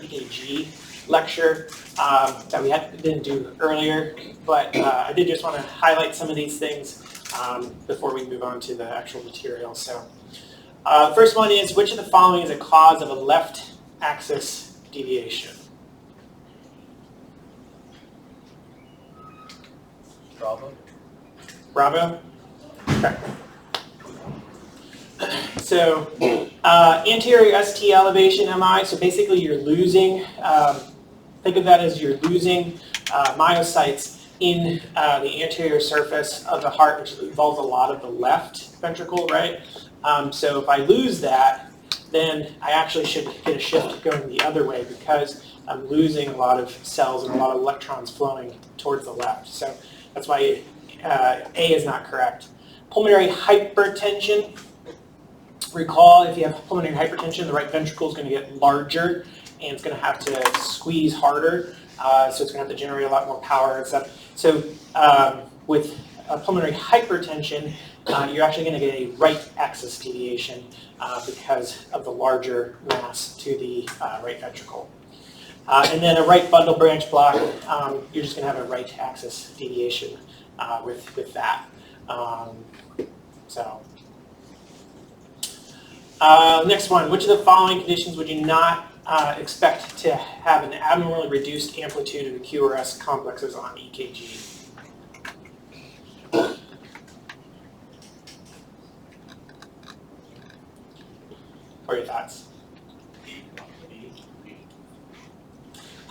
EKG lecture that we didn't do earlier, but I did just want to highlight some of these things before we move on to the actual material. So first one is, which of the following is a cause of a left axis deviation? Bravo. Bravo? Okay. So anterior ST elevation MI, so basically you're losing, think of that as you're losing myocytes in the anterior surface of the heart, which involves a lot of the left ventricle, right? So if I lose that, then I actually should get a shift going the other way because I'm losing a lot of cells and a lot of electrons flowing towards the left. So that's why A is not correct. Pulmonary hypertension. Recall, if you have pulmonary hypertension, the right ventricle is going to get larger and it's going to have to squeeze harder. So it's going to have to generate a lot more power and stuff. So with pulmonary hypertension, you're actually going to get a right axis deviation because of the larger mass to the right ventricle. And then a right bundle branch block, you're just going to have a right axis deviation with that. Next one, which of the following conditions would you not expect to have an abnormally reduced amplitude of the QRS complexes on EKG? What are your thoughts?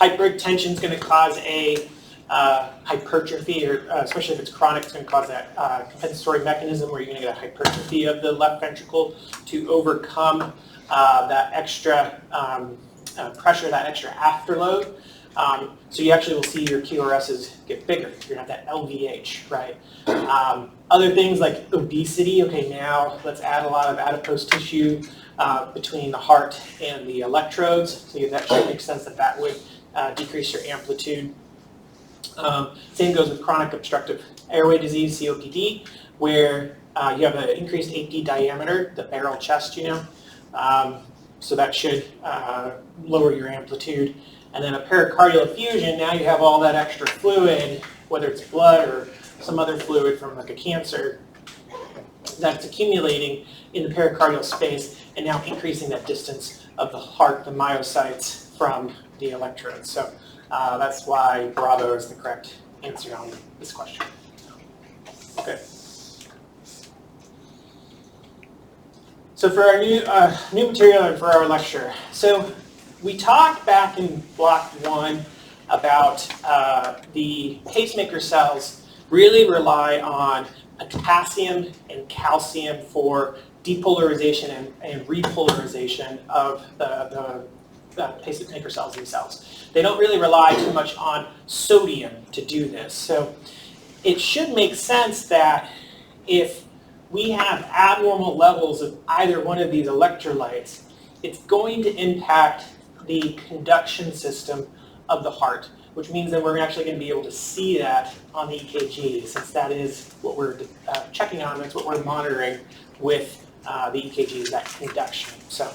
Hypertension is going to cause a hypertrophy, or especially if it's chronic, it's going to cause that compensatory mechanism where you're going to get a hypertrophy of the left ventricle to overcome that extra pressure, that extra afterload. So you actually will see your QRSs get bigger. You're going to have that LVH, right? Other things like obesity. Okay, now let's add a lot of adipose tissue between the heart and the electrodes. So that should make sense that would decrease your amplitude. Same goes with chronic obstructive airway disease, COPD, where you have an increased AP diameter, the barrel chest, so that should lower your amplitude. And then a pericardial effusion, now you have all that extra fluid, whether it's blood or some other fluid from like a cancer, that's accumulating in the pericardial space and now increasing that distance of the heart, the myocytes, from the electrodes. So that's why Bravo is the correct answer on this question. Okay. So for our new material and for our lecture, so we talked back in block 1 about the pacemaker cells really rely on potassium and calcium for depolarization and repolarization of the pacemaker cells themselves. They don't really rely too much on sodium to do this. So it should make sense that if we have abnormal levels of either one of these electrolytes, it's going to impact the conduction system of the heart, which means that we're actually going to be able to see that on the EKG, since that is what we're checking on, that's what we're monitoring with the EKG, is that conduction. So,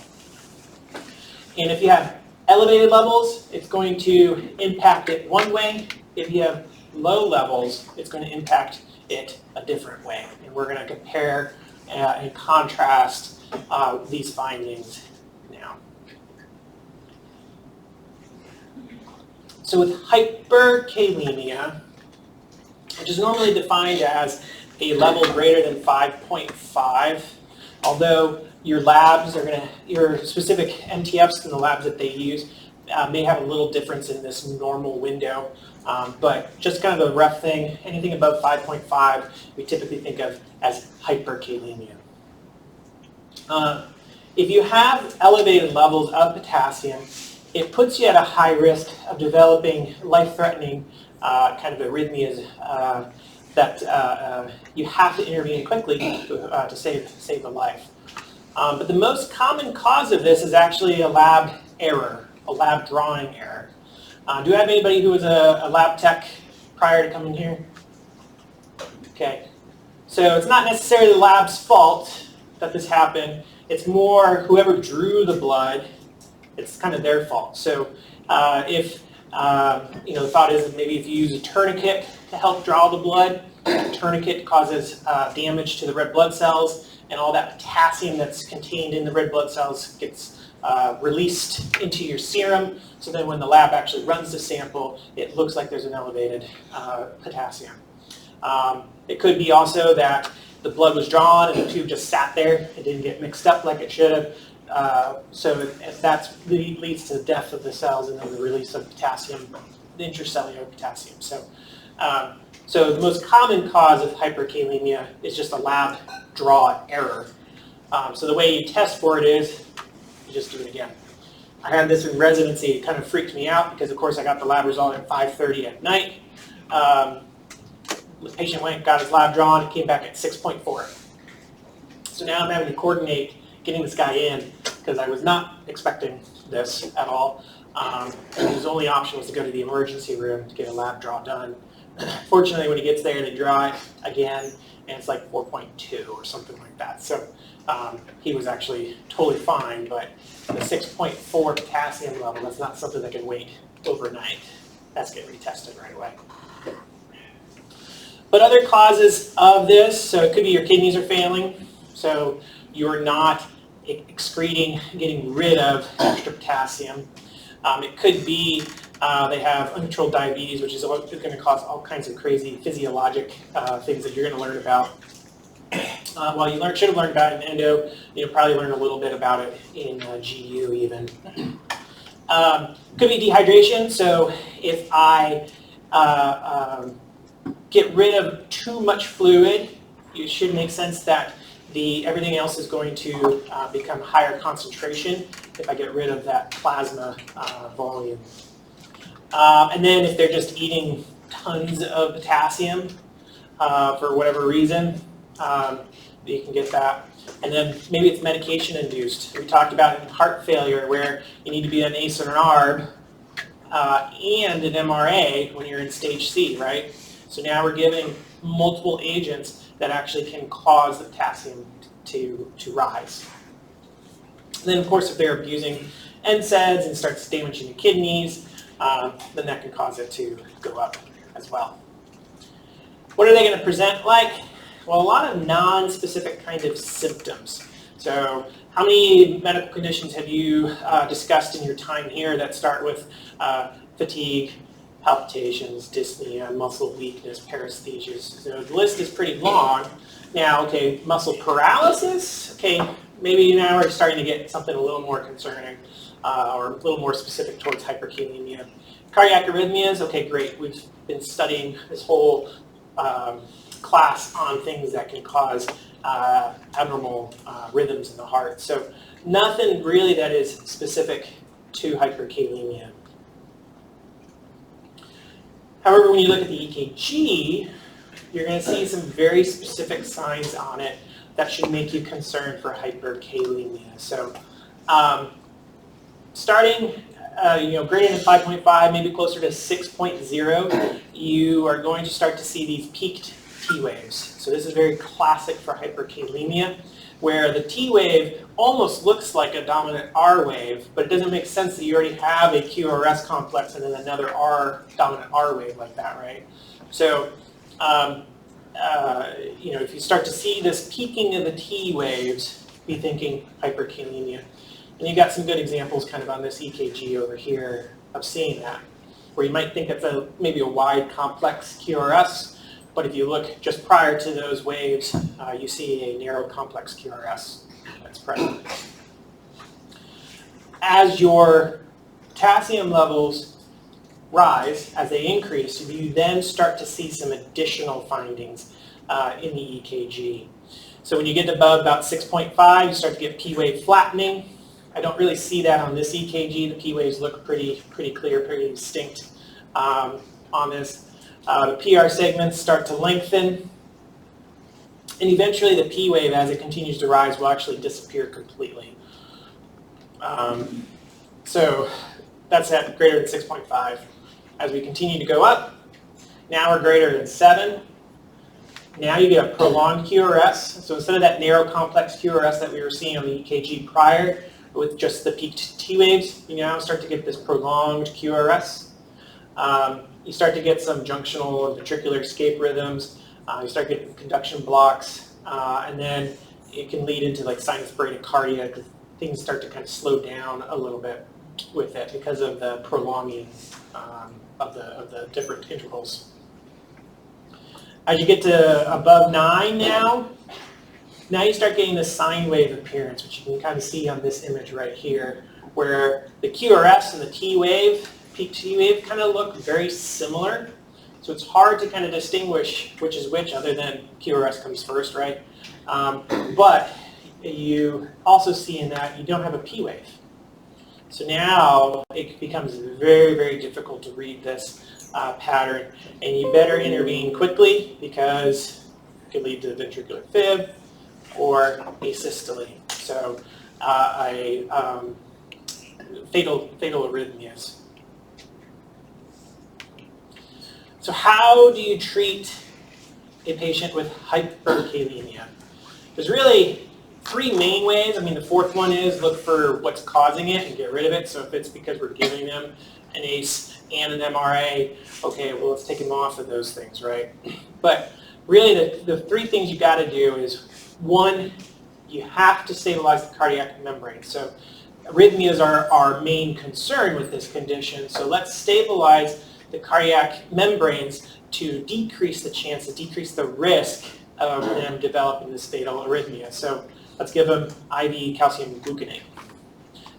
and if you have elevated levels, it's going to impact it one way. If you have low levels, it's going to impact it a different way. And we're going to compare and contrast these findings now. So with hyperkalemia, which is normally defined as a level greater than 5.5, although your labs are your specific MTFs in the labs that they use may have a little difference in this normal window. But just kind of a rough thing, anything above 5.5 we typically think of as hyperkalemia. If you have elevated levels of potassium, it puts you at a high risk of developing life-threatening kind of arrhythmias that you have to intervene quickly to save the life. But the most common cause of this is actually a lab error, a lab drawing error. Do I have anybody who was a lab tech prior to coming here? Okay. So it's not necessarily the lab's fault that this happened. It's more whoever drew the blood it's kind of their fault. So if the thought is that maybe if you use a tourniquet to help draw the blood, that tourniquet causes damage to the red blood cells, and all that potassium that's contained in the red blood cells gets released into your serum. So then when the lab actually runs the sample, it looks like there's an elevated potassium. It could be also that the blood was drawn and the tube just sat there. It didn't get mixed up like it should have. So that leads to the death of the cells and then the release of potassium, the intracellular potassium. So the most common cause of hyperkalemia is just a lab draw error. So the way you test for it is you just do it again. I had this in residency. It kind of freaked me out because, of course, I got the lab result at 5:30 at night. The patient went, got his lab drawn, came back at 6.4. So now I'm having to coordinate getting this guy in because I was not expecting this at all. And his only option was to go to the emergency room to get a lab draw done. Fortunately, when he gets there, they draw it again, and it's like 4.2 or something like that. So he was actually totally fine, but the 6.4 potassium level, that's not something that can wait overnight. That's getting retested right away. But other causes of this, so it could be your kidneys are failing, so you're not excreting, getting rid of extra potassium. It could be they have uncontrolled diabetes, which is going to cause all kinds of crazy physiologic things that you're going to learn about. Well, you should have learned about it in endo. You'll probably learn a little bit about it in GU even. Could be dehydration. So if I get rid of too much fluid, it should make sense that everything else is going to become higher concentration if I get rid of that plasma volume. And then if they're just eating tons of potassium for whatever reason, you can get that. And then maybe it's medication induced. We talked about in heart failure where you need to be on ACE or an ARB and an MRA when you're in stage C, right? So now we're giving multiple agents that actually can cause the potassium to rise. And then of course if they're abusing NSAIDs and starts damaging the kidneys, then that can cause it to go up as well. What are they going to present like? Well, a lot of non-specific kind of symptoms. So how many medical conditions have you discussed in your time here that start with fatigue, palpitations, dyspnea, muscle weakness, paresthesias? So the list is pretty long. Now, okay, muscle paralysis, okay, maybe now we're starting to get something a little more concerning or a little more specific towards hyperkalemia. Cardiac arrhythmias, okay, great. We've been studying this whole class on things that can cause abnormal rhythms in the heart. So nothing really that is specific to hyperkalemia. However, when you look at the EKG, you're going to see some very specific signs on it that should make you concerned for hyperkalemia. So starting greater than 5.5, maybe closer to 6.0, you are going to start to see these peaked T waves. So this is very classic for hyperkalemia, where the T wave almost looks like a dominant R wave, but it doesn't make sense that you already have a QRS complex and then another dominant R wave like that, right? So, if you start to see this peaking of the T waves, be thinking hyperkalemia. And you've got some good examples kind of on this EKG over here of seeing that, where you might think it's maybe a wide complex QRS, but if you look just prior to those waves, you see a narrow complex QRS that's present. As your potassium levels rise, as they increase, you then start to see some additional findings in the EKG. So when you get above about 6.5, you start to get P wave flattening. I don't really see that on this EKG. The P waves look pretty clear, pretty distinct on this. The PR segments start to lengthen, and eventually the P wave, as it continues to rise, will actually disappear completely. So that's at greater than 6.5. As we continue to go up, now we're greater than 7. Now you get a prolonged QRS. So instead of that narrow complex QRS that we were seeing on the EKG prior, with just the peaked T waves, you now start to get this prolonged QRS. You start to get some junctional and ventricular escape rhythms. You start getting conduction blocks, and then it can lead into like sinus bradycardia. Things start to kind of slow down a little bit with it because of the prolonging of the different intervals. As you get to above 9 now you start getting the sine wave appearance, which you can kind of see on this image right here, where the QRS and the T wave, peak T wave, kind of look very similar. So it's hard to kind of distinguish which is which, other than QRS comes first, right? But you also see in that you don't have a P wave. So now it becomes very, very difficult to read this pattern, and you better intervene quickly because it could lead to ventricular fib or asystole. So fatal arrhythmias. So how do you treat a patient with hyperkalemia? There's really 3 main ways. I mean, the fourth one is look for what's causing it and get rid of it. So if it's because we're giving them an ACE and an MRA, okay, well, let's take them off of those things, right? But really the 3 things you got to do is, 1, you have to stabilize the cardiac membrane. So arrhythmias are our main concern with this condition. So let's stabilize the cardiac membranes to decrease the chance, to decrease the risk of them developing this fatal arrhythmia. So let's give them IV calcium gluconate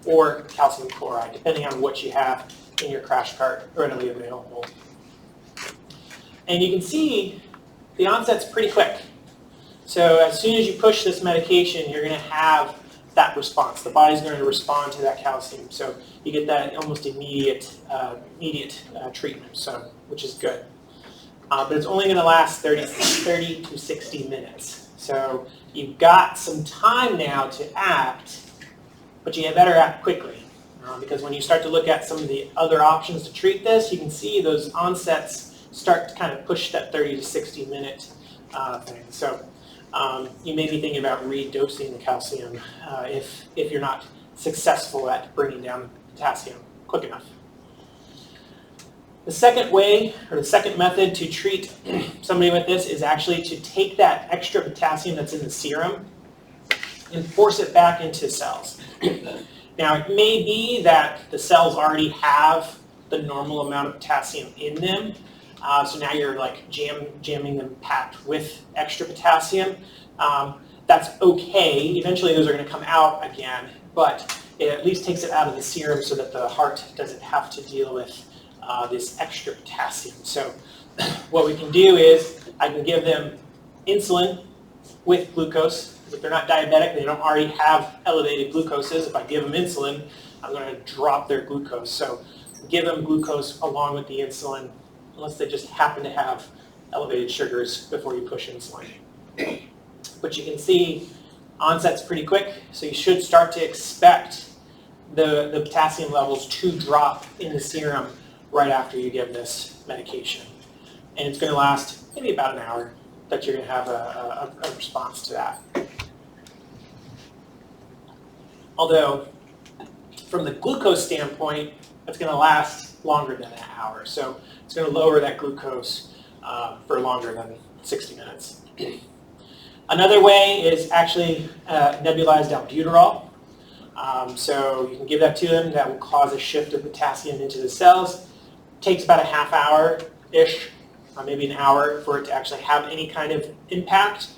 or calcium chloride, depending on what you have in your crash cart readily available. And you can see the onset's pretty quick. So as soon as you push this medication, you're going to have that response. The body's going to respond to that calcium. So you get that almost immediate treatment, so which is good. But it's only going to last 30 to 60 minutes. So you've got some time now to act, but you better act quickly. Because when you start to look at some of the other options to treat this, you can see those onsets start to kind of push that 30 to 60 minute thing. So you may be thinking about redosing the calcium if you're not successful at bringing down potassium quick enough. The second way, or the second method to treat somebody with this is actually to take that extra potassium that's in the serum and force it back into cells. Now, it may be that the cells already have the normal amount of potassium in them, so now you're like jamming them packed with extra potassium. That's okay. Eventually those are going to come out again, but it at least takes it out of the serum so that the heart doesn't have to deal with this extra potassium. So what we can do is I can give them insulin with glucose. If they're not diabetic, they don't already have elevated glucoses. If I give them insulin, I'm going to drop their glucose. So give them glucose along with the insulin, unless they just happen to have elevated sugars before you push insulin. But you can see onset's pretty quick, so you should start to expect the potassium levels to drop in the serum right after you give this medication. And it's going to last maybe about an hour that you're going to have a response to that. Although, from the glucose standpoint, it's going to last longer than an hour. So it's going to lower that glucose for longer than 60 minutes. Another way is actually nebulized albuterol. So you can give that to them. That will cause a shift of potassium into the cells. Takes about a half hour-ish, maybe an hour for it to actually have any kind of impact.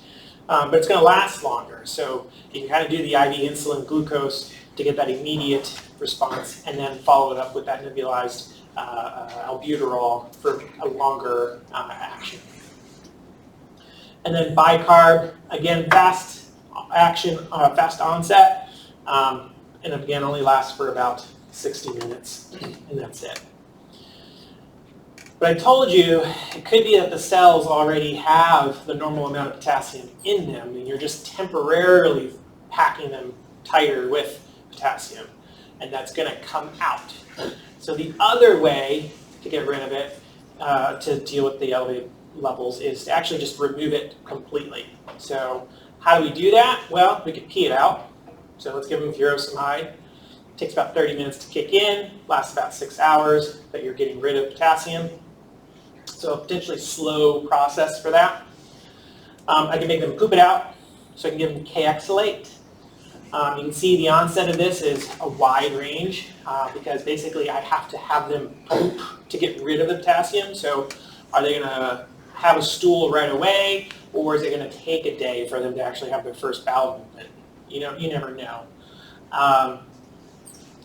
But it's going to last longer. So you can kind of do the IV insulin glucose to get that immediate response and then follow it up with that nebulized albuterol for a longer action. And then bicarb, again, fast action, fast onset, and again only lasts for about 60 minutes, and that's it. But I told you it could be that the cells already have the normal amount of potassium in them, and you're just temporarily packing them tighter with potassium, and that's going to come out. So the other way to get rid of it, to deal with the elevated levels, is to actually just remove it completely. So how do we do that? Well, we could pee it out. So let's give them furosemide. takes about 30 minutes to kick in, lasts about 6 hours, but you're getting rid of potassium. So a potentially slow process for that. I can make them poop it out, so I can give them K-exolate. You can see the onset of this is a wide range because basically I have to have them poop to get rid of the potassium. So are they going to have a stool right away, or is it going to take a day for them to actually have their first bowel movement? You know, you never know.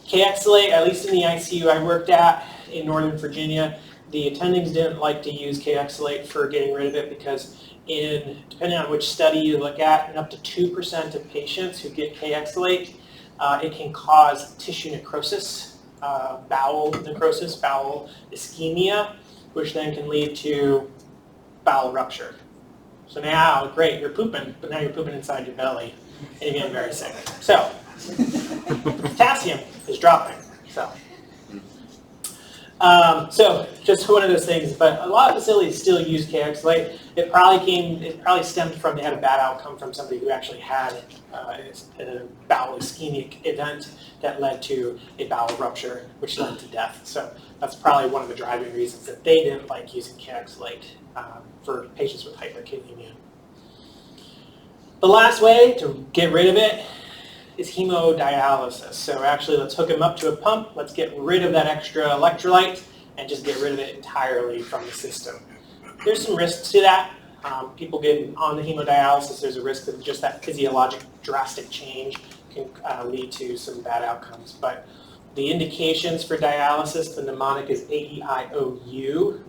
K-exolate, at least in the ICU I worked at in Northern Virginia, the attendings didn't like to use K-exolate for getting rid of it because depending on which study you look at, in up to 2% of patients who get K-exolate, it can cause tissue necrosis, bowel necrosis, bowel ischemia, which then can lead to bowel rupture. So now, great, you're pooping, but now you're pooping inside your belly, and you're getting very sick. So, potassium is dropping. So just one of those things, but a lot of facilities still use K-exolate. It probably stemmed from they had a bad outcome from somebody who actually had a bowel ischemic event that led to a bowel rupture, which led to death. So that's probably one of the driving reasons that they didn't like using K-exolate for patients with hyperkalemia. The last way to get rid of it is hemodialysis. So actually, let's hook them up to a pump. Let's get rid of that extra electrolyte and just get rid of it entirely from the system. There's some risks to that. People getting on the hemodialysis, there's a risk that just that physiologic drastic change can lead to some bad outcomes. But the indications for dialysis, the mnemonic is AEIOU,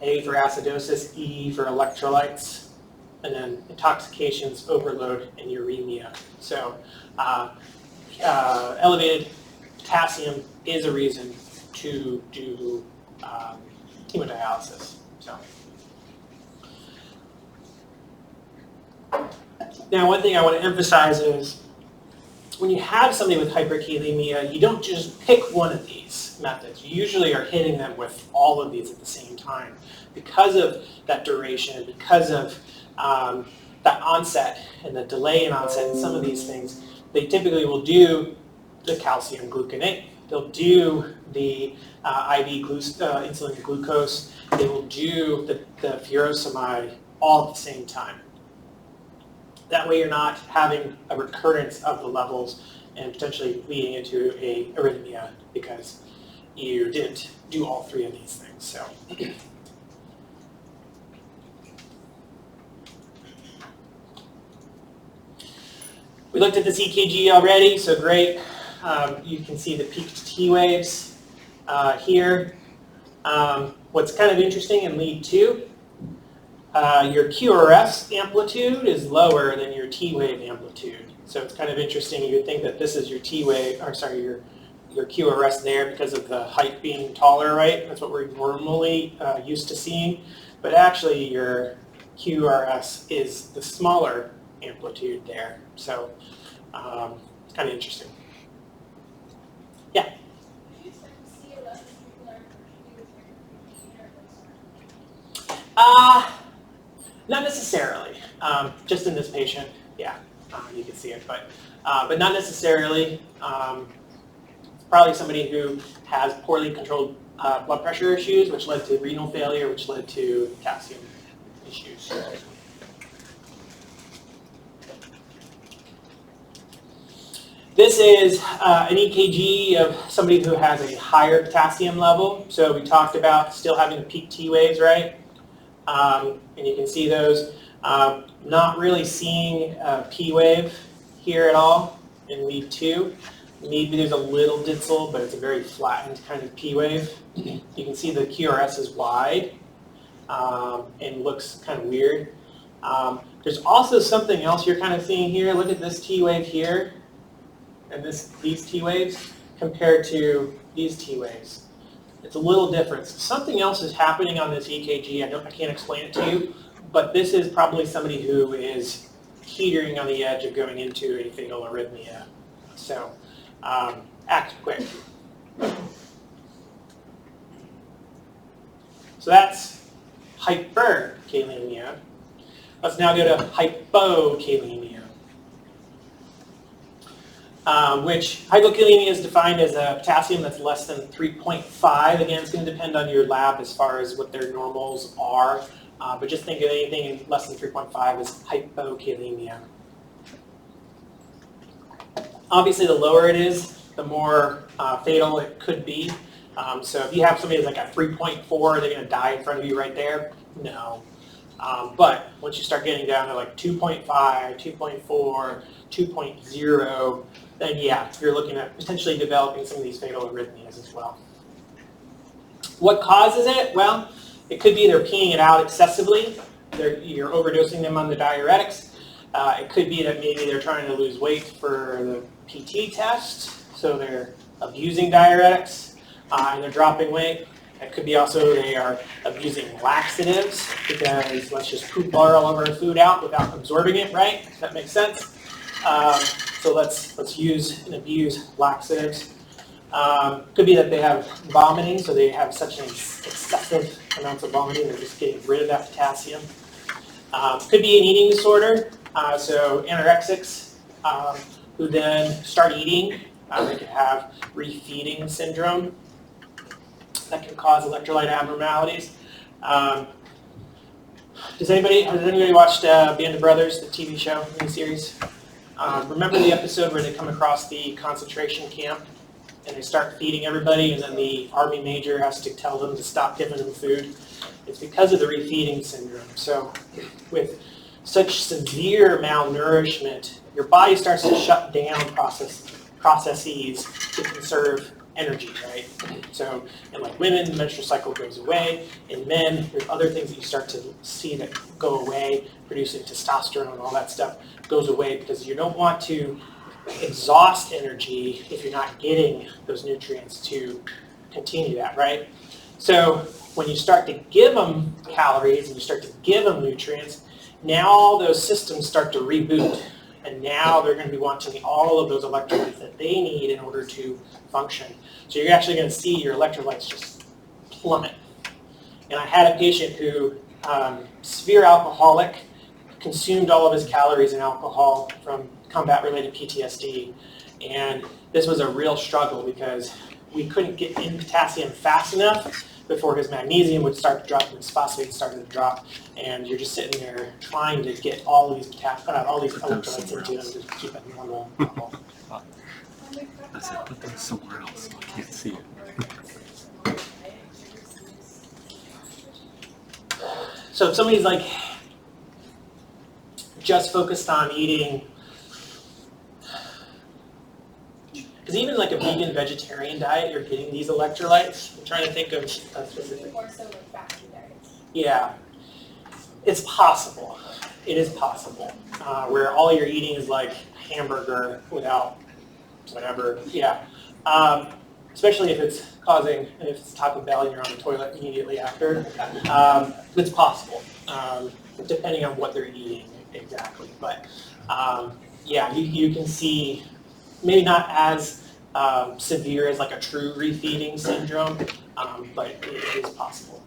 A for acidosis, E for electrolytes, and then intoxications, overload, and uremia. So elevated potassium is a reason to do hemodialysis. So now, one thing I want to emphasize is when you have somebody with hyperkalemia, you don't just pick one of these methods. You usually are hitting them with all of these at the same time because of that duration, because of that onset and the delay in onset and some of these things. They typically will do the calcium gluconate. They'll do the IV insulin glucose. They will do the furosemide all at the same time. That way you're not having a recurrence of the levels and potentially leading into a arrhythmia because you didn't do all three of these things. So. We looked at this EKG already, so great. You can see the peaked T waves here. What's kind of interesting in lead 2, your QRS amplitude is lower than your T wave amplitude. So it's kind of interesting. You would think that this is your T wave, or sorry, your QRS there because of the height being taller, right? That's what we're normally used to seeing. But actually, your QRS is the smaller amplitude there. So it's kind of interesting. Yeah? Not necessarily. Just in this patient, yeah, you can see it, but not necessarily. It's probably somebody who has poorly controlled blood pressure issues, which led to renal failure, which led to calcium issues. This is an EKG of somebody who has a higher potassium level. So we talked about still having peak T waves, right? And you can see those. Not really seeing a P wave here at all in lead 2. Maybe there's a little ditzel, but it's a very flattened kind of P wave. You can see the QRS is wide and looks kind of weird. There's also something else you're kind of seeing here. Look at this T wave here. And these T waves compared to these T waves. It's a little different. Something else is happening on this EKG. I can't explain it to you, but this is probably somebody who is teetering on the edge of going into a fatal arrhythmia. So act quick. So that's hyperkalemia. Let's now go to hypokalemia. which hypokalemia is defined as a potassium that's less than 3.5. Again, it's going to depend on your lab as far as what their normals are, but just think of anything less than 3.5 as hypokalemia. Obviously, the lower it is, the more fatal it could be. So if you have somebody that's like a 3.4, they're going to die in front of you right there? No. But once you start getting down to like 2.5, 2.4, 2.0, then yeah, you're looking at potentially developing some of these fatal arrhythmias as well. What causes it? Well, it could be they're peeing it out excessively. You're overdosing them on the diuretics. It could be that maybe they're trying to lose weight for the PT test, so they're abusing diuretics and they're dropping weight. It could be also they are abusing laxatives because let's just poop all of our food out without absorbing it, right? Does that make sense? So let's use and abuse laxatives. Could be that they have vomiting, so they have such an excessive amounts of vomiting, they're just getting rid of that potassium. Could be an eating disorder, so anorexics who then start eating, they could have refeeding syndrome that can cause electrolyte abnormalities. Has anybody watched Band of Brothers, the TV show, miniseries? Remember the episode where they come across the concentration camp and they start feeding everybody and then the army major has to tell them to stop giving them food? It's because of the refeeding syndrome. So with such severe malnourishment, your body starts to shut down processes to conserve energy, right? So in like women, the menstrual cycle goes away. In men, there's other things that you start to see that go away, producing testosterone and all that stuff goes away because you don't want to exhaust energy if you're not getting those nutrients to continue that, right? So when you start to give them calories and you start to give them nutrients, now all those systems start to reboot. And now they're going to be wanting all of those electrolytes that they need in order to function. So you're actually going to see your electrolytes just plummet. And I had a patient who, severe alcoholic, consumed all of his calories in alcohol from combat-related PTSD. And this was a real struggle because we couldn't get in potassium fast enough before his magnesium would start to drop and his phosphate started to drop, and you're just sitting there trying to get all these electrolytes into them to keep it normal. I said, put them somewhere else. I can't see it. So if somebody's like just focused on eating, because even like a vegan vegetarian diet, you're getting these electrolytes. I'm trying to think of a specific. More so like fasting diets. Yeah, it's possible. It is possible where all you're eating is like hamburger without whatever. Yeah, especially if it's Taco Bell and you're on the toilet immediately after. It's possible, depending on what they're eating exactly. But yeah, you can see. Maybe not as severe as like a true refeeding syndrome, but it is possible.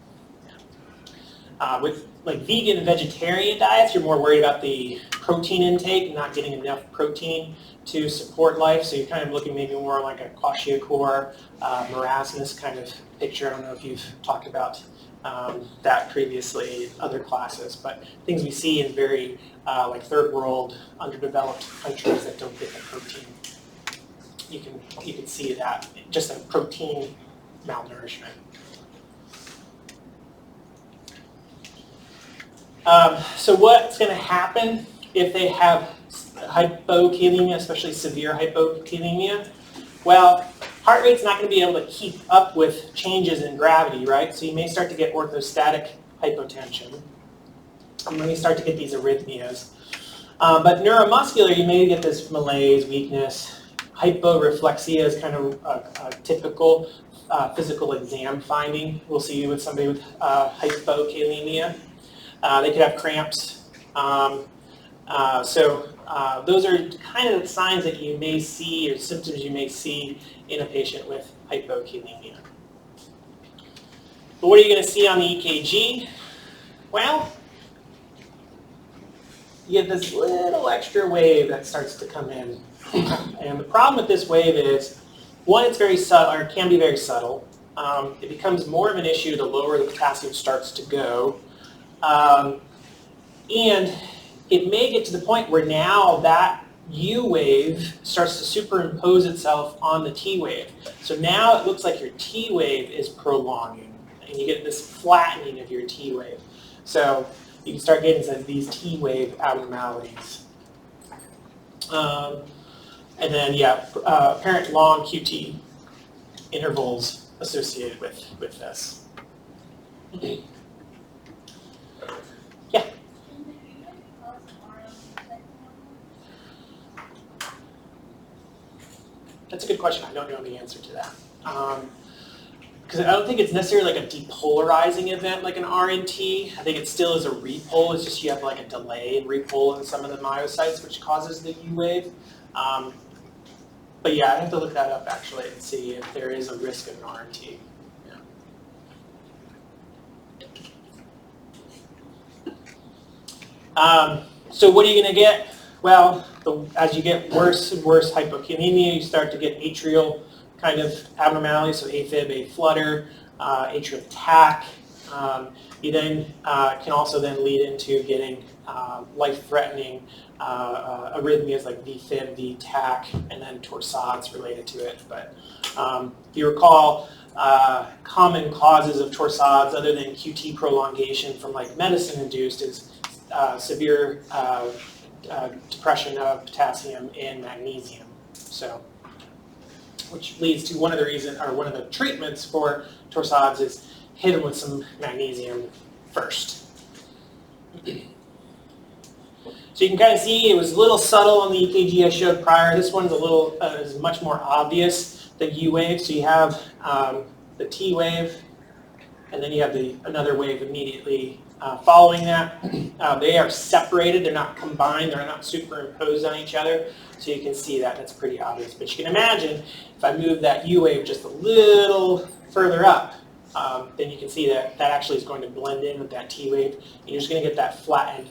With like vegan and vegetarian diets, you're more worried about the protein intake, not getting enough protein to support life. So you're kind of looking maybe more like a kwashiorkor, marasmus kind of picture. I don't know if you've talked about that previously in other classes, but things we see in very like third world, underdeveloped countries that don't get the protein. You can see that, just a protein malnourishment. So what's going to happen if they have hypokalemia, especially severe hypokalemia? Well, heart rate's not going to be able to keep up with changes in gravity, right? So you may start to get orthostatic hypotension. You may start to get these arrhythmias. But neuromuscular, you may get this malaise, weakness. Hyporeflexia is kind of a typical physical exam finding. We'll see with somebody with hypokalemia. They could have cramps. So those are kind of the signs that you may see or symptoms you may see in a patient with hypokalemia. But what are you going to see on the EKG? Well, you get this little extra wave that starts to come in. And the problem with this wave is, one, it's very subtle, or can be very subtle. It becomes more of an issue the lower the potassium starts to go. And it may get to the point where now that U wave starts to superimpose itself on the T wave. So now it looks like your T wave is prolonging, and you get this flattening of your T wave. So you can start getting these T wave abnormalities. And then, yeah, apparent long QT intervals associated with this. Yeah? That's a good question. I don't know the answer to that. Because I don't think it's necessarily like a depolarizing event like an RNT. I think it still is a repole. It's just you have like a delay in repole in some of the myocytes, which causes the U wave. But yeah, I have to look that up actually and see if there is a risk of an RNT. Yeah. So what are you going to get? Well, as you get worse and worse hypokalemia, you start to get atrial kind of abnormalities, so AFib, A-flutter, atrial tach. You then can also then lead into getting life-threatening arrhythmias like VFib, V-tach, and then torsades related to it. But if you recall, common causes of torsades other than QT prolongation from like medicine-induced is severe depression of potassium and magnesium. So, which leads to one of the treatments for torsades is hit them with some magnesium first. So you can kind of see it was a little subtle on the EKG I showed prior. This one's a little is much more obvious, the U wave. So you have the T wave, and then you have another wave immediately following that. They are separated. They're not combined. They're not superimposed on each other. So you can see that. That's pretty obvious. But you can imagine if I move that U wave just a little further up, then you can see that that actually is going to blend in with that T wave. And you're just going to get that flattened,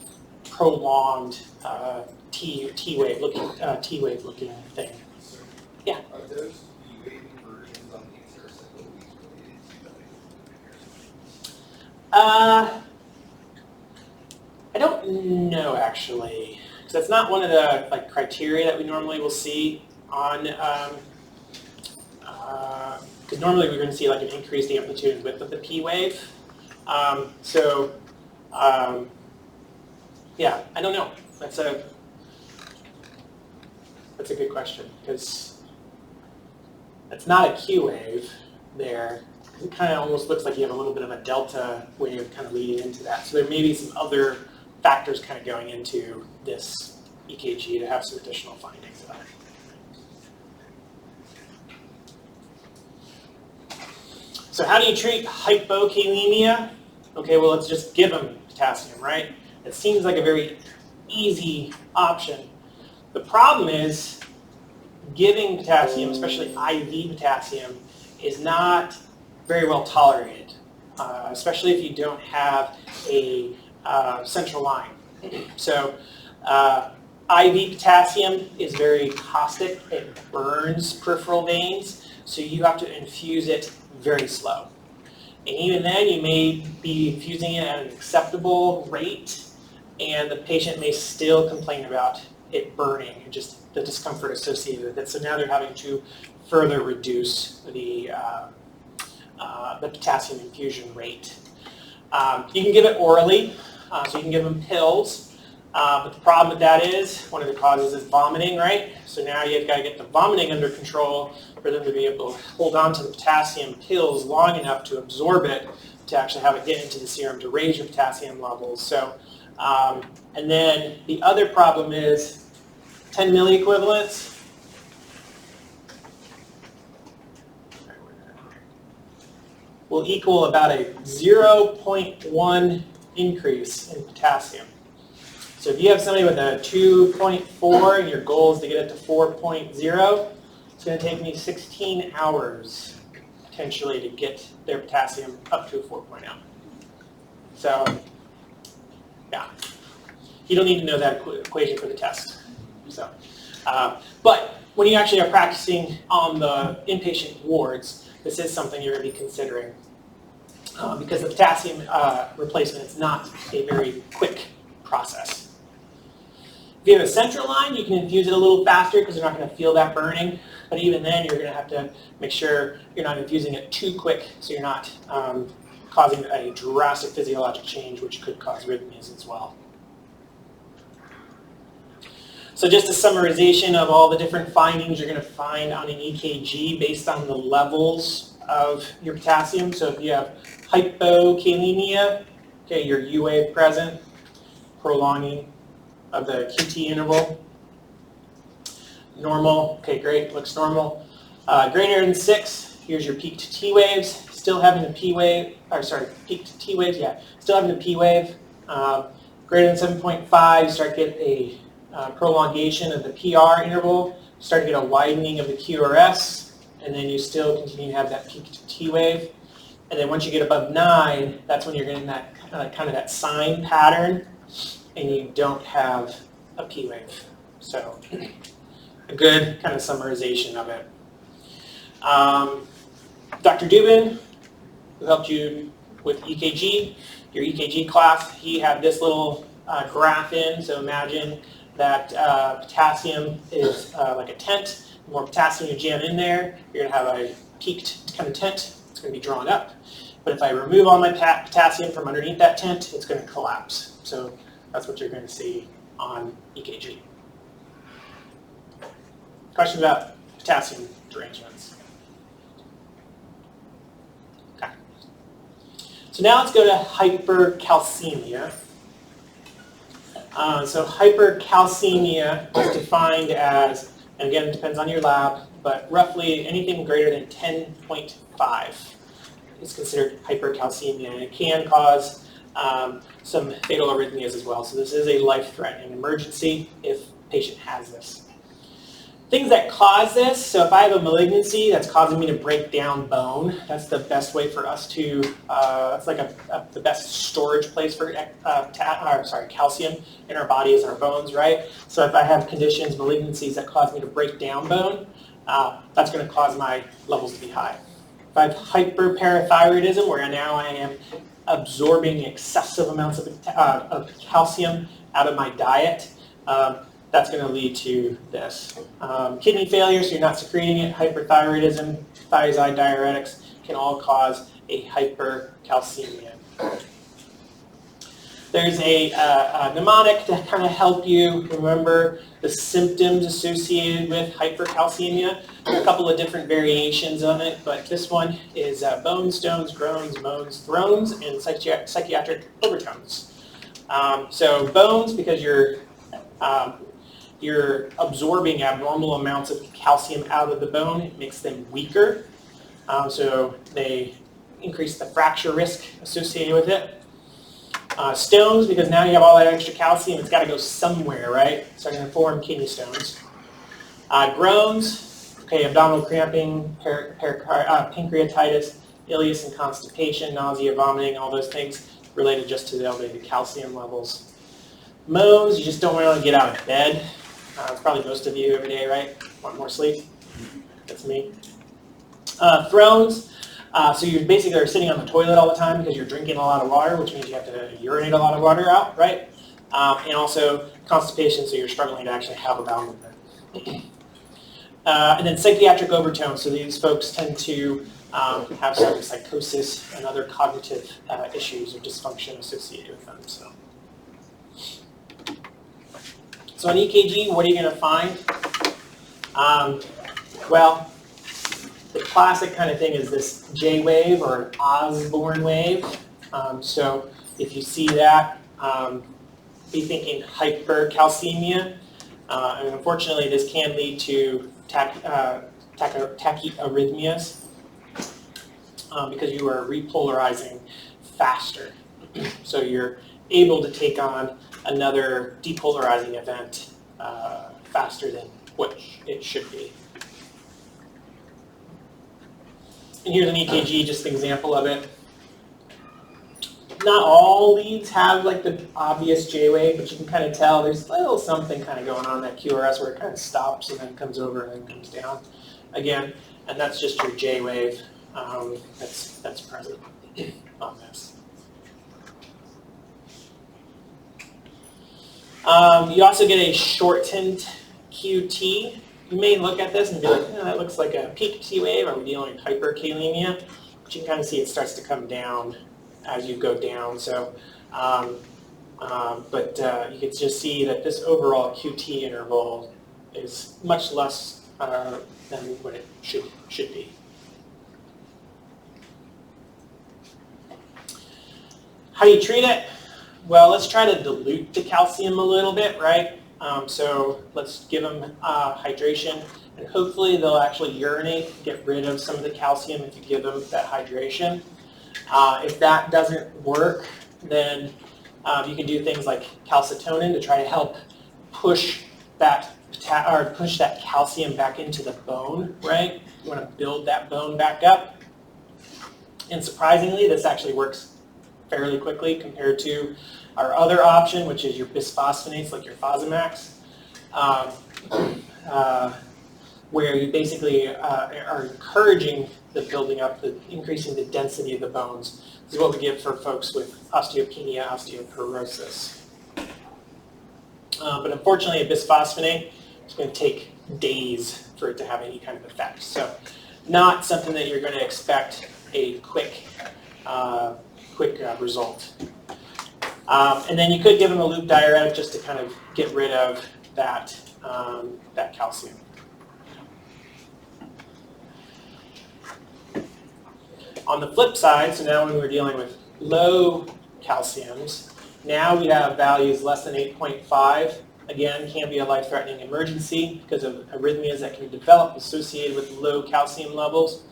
prolonged T wave looking thing. Yeah. Are those U-wave versions on the extracellular related to I don't know actually, because that's not one of the like criteria that we normally will see on. Because normally we're going to see like an increased amplitude and width of the P wave. Yeah, I don't know. That's a good question because it's not a Q wave there. It kind of almost looks like you have a little bit of a delta wave kind of leading into that. So there may be some other factors kind of going into this EKG to have some additional findings about it. So how do you treat hypokalemia? Okay, well, let's just give them potassium, right? It seems like a very easy option. The problem is giving potassium, especially IV potassium, is not very well tolerated, especially if you don't have a central line. So IV potassium is very caustic. It burns peripheral veins, so you have to infuse it very slow. And even then, you may be infusing it at an acceptable rate, and the patient may still complain about it burning and just the discomfort associated with it. So now they're having to further reduce the potassium infusion rate. You can give it orally, so you can give them pills. But the problem with that is, one of the causes is vomiting, right? So now you've got to get the vomiting under control for them to be able to hold on to the potassium pills long enough to absorb it, to actually have it get into the serum to raise your potassium levels. So, and then the other problem is 10 milliequivalents. Will equal about a 0.1 increase in potassium. So if you have somebody with a 2.4 and your goal is to get it to 4.0, it's going to take me 16 hours potentially to get their potassium up to a 4.0. So yeah, you don't need to know that equation for the test. So, but when you actually are practicing on the inpatient wards, this is something you're going to be considering. Because the potassium replacement is not a very quick process. If you have a central line, you can infuse it a little faster because you're not going to feel that burning. But even then, you're going to have to make sure you're not infusing it too quick so you're not causing a drastic physiologic change, which could cause arrhythmias as well. So just a summarization of all the different findings you're going to find on an EKG based on the levels of your potassium. So if you have hypokalemia, okay, your U wave present, prolonging of the QT interval. Normal, okay, great, looks normal. Greater than 6, here's your peak to T waves. Still having the P wave, or sorry, peak to T waves, yeah, still having the P wave. Greater than 7.5, you start to get a prolongation of the PR interval, start to get a widening of the QRS, and then you still continue to have that peak to T wave. And then once you get above 9, that's when you're getting that kind of that sine pattern, and you don't have a P wave. So a good kind of summarization of it. Dr. Dubin, who helped you with EKG, your EKG class, he had this little graph in. So imagine that potassium is like a tent. The more potassium you jam in there, you're going to have a peaked kind of tent. It's going to be drawn up. But if I remove all my potassium from underneath that tent, it's going to collapse. So that's what you're going to see on EKG. Questions about potassium derangements? Okay. So now let's go to hypercalcemia. So hypercalcemia is defined as, and again, it depends on your lab, but roughly anything greater than 10.5 is considered hypercalcemia, and it can cause some fatal arrhythmias as well. So this is a life-threatening emergency if the patient has this. Things that cause this, so if I have a malignancy that's causing me to break down bone, that's the best way for us to, that's like the best storage place for calcium in our body is our bones, right? So if I have conditions, malignancies that cause me to break down bone, that's going to cause my levels to be high. If I have hyperparathyroidism, where now I am absorbing excessive amounts of calcium out of my diet, that's going to lead to this. Kidney failure, so you're not secreting it, hyperthyroidism, thiazide diuretics can all cause a hypercalcemia. There's a mnemonic to kind of help you remember the symptoms associated with hypercalcemia. There are a couple of different variations on it, but this one is bones, stones, groans, moans, thrones, and psychiatric overtones. So bones, because you're absorbing abnormal amounts of calcium out of the bone, it makes them weaker. So they increase the fracture risk associated with it. Stones, because now you have all that extra calcium, it's got to go somewhere, right? So I'm going to form kidney stones. Groans, okay, abdominal cramping, pancreatitis, ileus and constipation, nausea, vomiting, all those things related just to the elevated calcium levels. Moans, you just don't want to get out of bed. Probably most of you every day, right? Want more sleep? That's me. Thrones, so you basically are sitting on the toilet all the time because you're drinking a lot of water, which means you have to urinate a lot of water out, right? And also constipation, so you're struggling to actually have a bowel movement. And then psychiatric overtones, so these folks tend to have some psychosis and other cognitive issues or dysfunction associated with them. So on EKG, what are you going to find? Well, the classic kind of thing is this J wave or an Osborne wave. So if you see that, be thinking hypercalcemia. And unfortunately, this can lead to tachyarrhythmias because you are repolarizing faster. So you're able to take on another depolarizing event faster than what it should be. And here's an EKG, just an example of it. not all leads have like the obvious J-wave, but you can kind of tell there's a little something kind of going on in that QRS where it kind of stops and then comes over and then comes down again. And that's just your J-wave that's present on this. You also get a shortened QT. You may look at this and be like, oh, that looks like a peak T wave. Are we dealing with hyperkalemia? But you can kind of see it starts to come down as you go down. So, you can just see that this overall QT interval is much less than what it should be. How do you treat it? Well, let's try to dilute the calcium a little bit, right? So let's give them hydration, and hopefully they'll actually urinate, get rid of some of the calcium if you give them that hydration. If that doesn't work, then you can do things like calcitonin to try to help push that calcium back into the bone, right? You want to build that bone back up. And surprisingly, this actually works fairly quickly compared to our other option, which is your bisphosphonates, like your Fosamax, where you basically are encouraging the building up, increasing the density of the bones. This is what we give for folks with osteopenia, osteoporosis. But unfortunately, a bisphosphonate is going to take days for it to have any kind of effect. So not something that you're going to expect a quick result. And then you could give them a loop diuretic just to kind of get rid of that calcium. On the flip side, so now when we're dealing with low calciums, now we have values less than 8.5. Again, can be a life-threatening emergency because of arrhythmias that can develop associated with low calcium levels.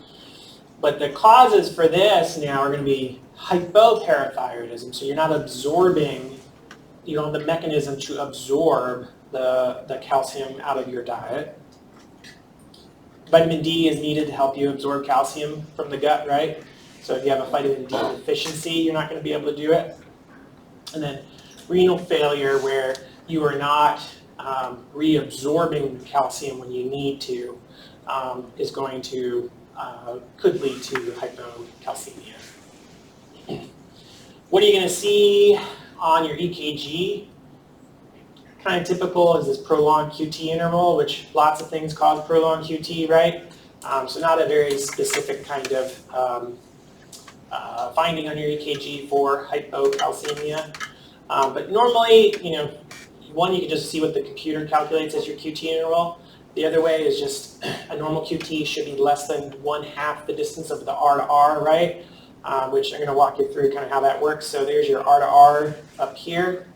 But the causes for this now are going to be hypoparathyroidism. So you're not absorbing, you don't have the mechanism to absorb the calcium out of your diet. Vitamin D is needed to help you absorb calcium from the gut, right? So if you have a vitamin D deficiency, you're not going to be able to do it. And then renal failure, where you are not reabsorbing calcium when you need to, is going to could lead to hypocalcemia. What are you going to see on your EKG? Kind of typical is this prolonged QT interval, which lots of things cause prolonged QT, right? So not a very specific kind of finding on your EKG for hypocalcemia. But normally, one, you can just see what the computer calculates as your QT interval. The other way is just a normal QT should be less than 1/2 the distance of the R to R, right? Which I'm going to walk you through kind of how that works. So there's your R to R up here.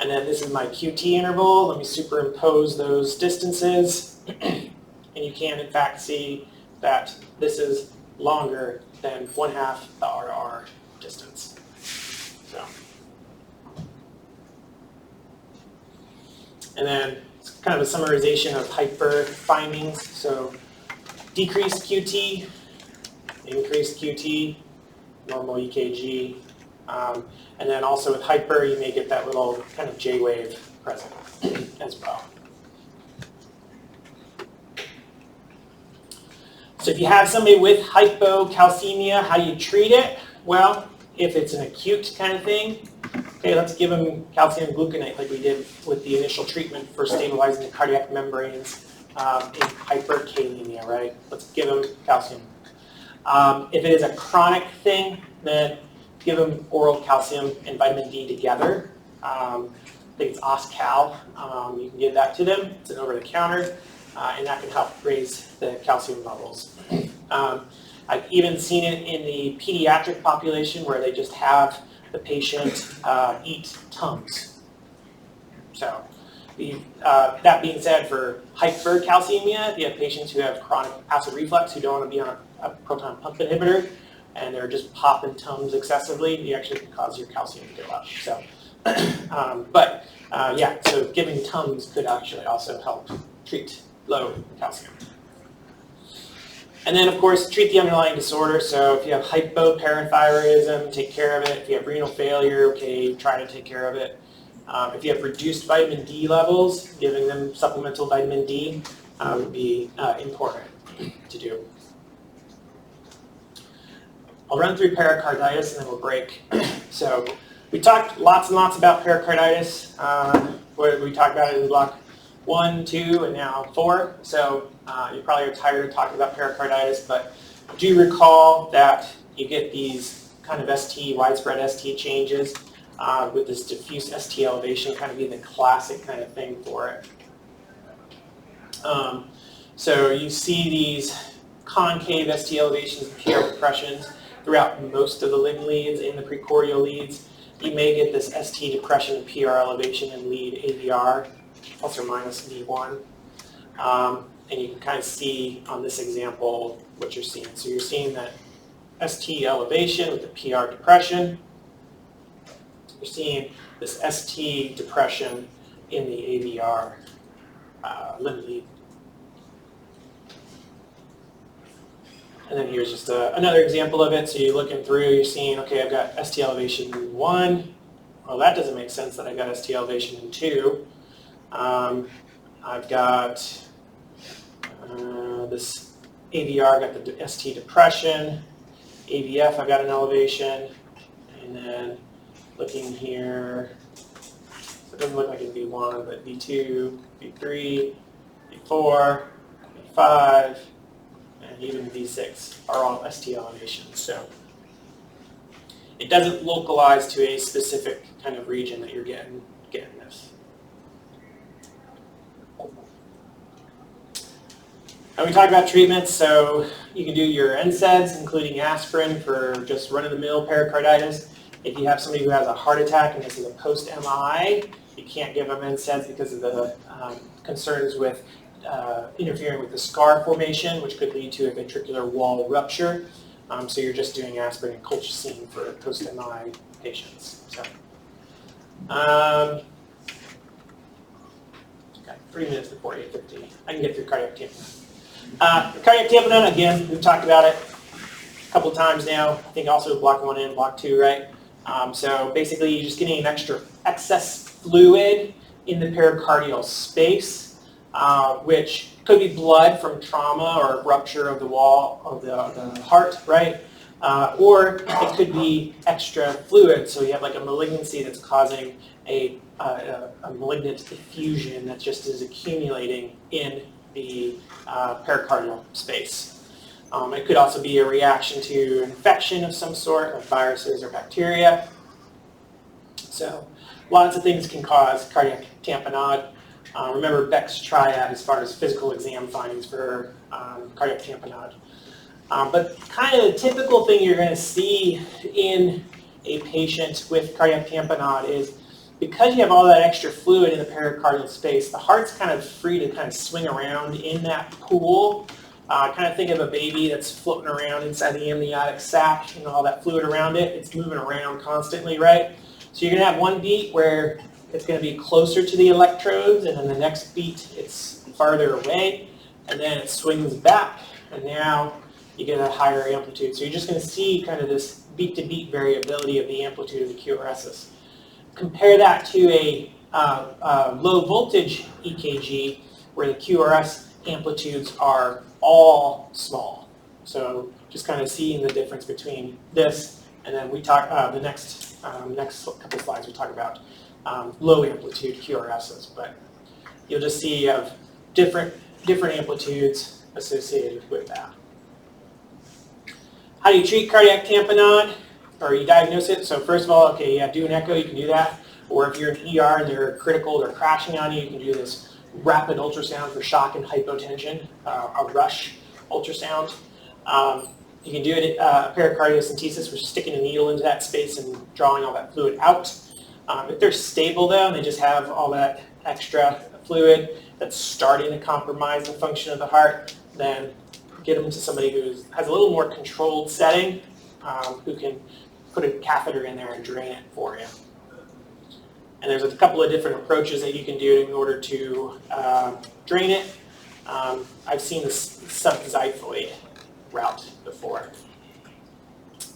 And then this is my QT interval. Let me superimpose those distances. And you can, in fact, see that this is longer than 1/2 the R to R distance. So. And then it's kind of a summarization of hyper findings. So decreased QT, increased QT, normal EKG. And then also with hyper, you may get that little kind of J-wave present as well. So if you have somebody with hypocalcemia, how do you treat it? Well, if it's an acute kind of thing, okay, let's give them calcium gluconate like we did with the initial treatment for stabilizing the cardiac membranes in hyperkalemia, right? Let's give them calcium. If it is a chronic thing, then give them oral calcium and vitamin D together. I think it's Oscal. You can give that to them. It's an over-the-counter, and that can help raise the calcium levels. I've even seen it in the pediatric population where they just have the patient eat Tums. So that being said, for hypercalcemia, if you have patients who have chronic acid reflux who don't want to be on a proton pump inhibitor, and they're just popping Tums excessively, you actually can cause your calcium to go up. So, so giving Tums could actually also help treat low calcium. And then, of course, treat the underlying disorder. So if you have hypoparathyroidism, take care of it. If you have renal failure, okay, try to take care of it. If you have reduced vitamin D levels, giving them supplemental vitamin D would be important to do. I'll run through pericarditis and then we'll break. So we talked lots and lots about pericarditis. We talked about it in block 1, 2, and now 4. So you probably are tired of talking about pericarditis, but do recall that you get these kind of widespread ST changes with this diffuse ST elevation kind of being the classic kind of thing for it. So you see these concave ST elevations and PR depressions throughout most of the limb leads in the precordial leads. You may get this ST depression and PR elevation in lead AVR, plus or minus V1. And you can kind of see on this example what you're seeing. So you're seeing that ST elevation with the PR depression. You're seeing this ST depression in the AVR limb lead. And then here's just another example of it. So you're looking through, you're seeing, okay, I've got ST elevation in 1. Well, that doesn't make sense that I've got ST elevation in 2. I've got this AVR, got the ST depression. AVF, I've got an elevation. And then looking here, so it doesn't look like it's V1, but V2, V3, V4, V5, and even V6 are all ST elevations. So it doesn't localize to a specific kind of region that you're getting this. And we talked about treatments, so you can do your NSAIDs, including aspirin for just run-of-the-mill pericarditis. If you have somebody who has a heart attack and this is a post-MI, you can't give them NSAIDs because of the concerns with interfering with the scar formation, which could lead to a ventricular wall rupture. So you're just doing aspirin and colchicine for post-MI patients. So, okay, 3 minutes before 8:50. I can get through cardiac tamponade. Cardiac tamponade, again, we've talked about it a couple times now. I think also block 1 and block 2, right? So basically, you're just getting an extra excess fluid in the pericardial space, which could be blood from trauma or rupture of the wall of the heart, right? Or it could be extra fluid, so you have like a malignancy that's causing a malignant effusion that just is accumulating in the pericardial space. It could also be a reaction to infection of some sort, like viruses or bacteria. So lots of things can cause cardiac tamponade. Remember Beck's triad as far as physical exam findings for cardiac tamponade. But kind of the typical thing you're going to see in a patient with cardiac tamponade is because you have all that extra fluid in the pericardial space, the heart's kind of free to kind of swing around in that pool. Kind of think of a baby that's floating around inside the amniotic sac and all that fluid around it. It's moving around constantly, right? So you're going to have one beat where it's going to be closer to the electrodes, and then the next beat it's farther away, and then it swings back, and now you get a higher amplitude. So you're just going to see kind of this beat-to-beat variability of the amplitude of the QRSs. Compare that to a low voltage EKG where the QRS amplitudes are all small. So just kind of seeing the difference between this, and then we talk the next couple slides we talk about low amplitude QRSs, but you'll just see you have different amplitudes associated with that. How do you treat cardiac tamponade, or you diagnose it? So first of all, okay, yeah, do an echo, you can do that. Or if you're in ER and they're critical, they're crashing on you, you can do this rapid ultrasound for shock and hypotension, a rush ultrasound. You can do it pericardiocentesis, which is sticking a needle into that space and drawing all that fluid out. If they're stable though, and they just have all that extra fluid that's starting to compromise the function of the heart, then get them to somebody who has a little more controlled setting, who can put a catheter in there and drain it for you. And there's a couple of different approaches that you can do in order to drain it. I've seen this subxiphoid route before.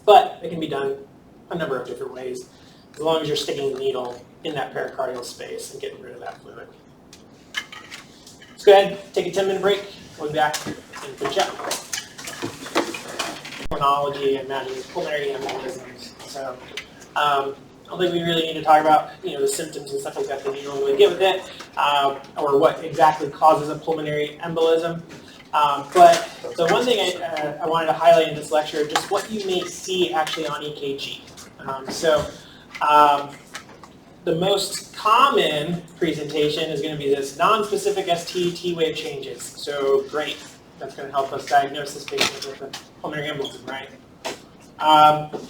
But it can be done a number of different ways, as long as you're sticking the needle in that pericardial space and getting rid of that fluid. Let's go ahead, take a 10-minute break. We'll be back and finish up. Chronology and managing pulmonary embolisms. So I don't think we really need to talk about the symptoms and stuff like that that you normally get with it, or what exactly causes a pulmonary embolism. But the one thing I wanted to highlight in this lecture, just what you may see actually on EKG. The most common presentation is going to be this non-specific ST T-wave changes. So great, that's going to help us diagnose this patient with a pulmonary embolism, right?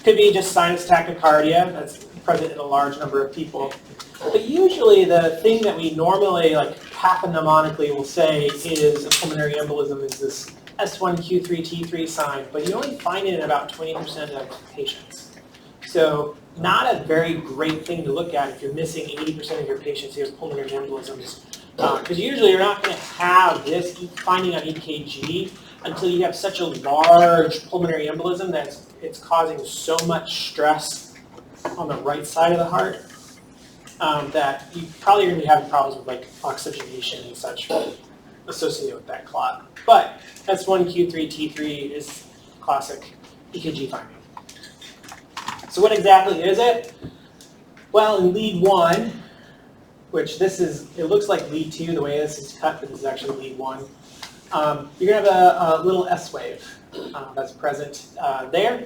Could be just sinus tachycardia that's present in a large number of people. But usually the thing that we normally, like pathognomonically will say is a pulmonary embolism is this S1Q3T3 sign, but you only find it in about 20% of patients. So not a very great thing to look at if you're missing 80% of your patients who have pulmonary embolisms. Because usually you're not going to have this finding on EKG until you have such a large pulmonary embolism that it's causing so much stress on the right side of the heart that you probably are going to be having problems with like oxygenation and such associated with that clot. But S1Q3T3 is classic EKG finding. So what exactly is it? Well, in lead 1, which it looks like lead 2, the way this is cut, but this is actually lead 1. You're going to have a little S wave that's present there.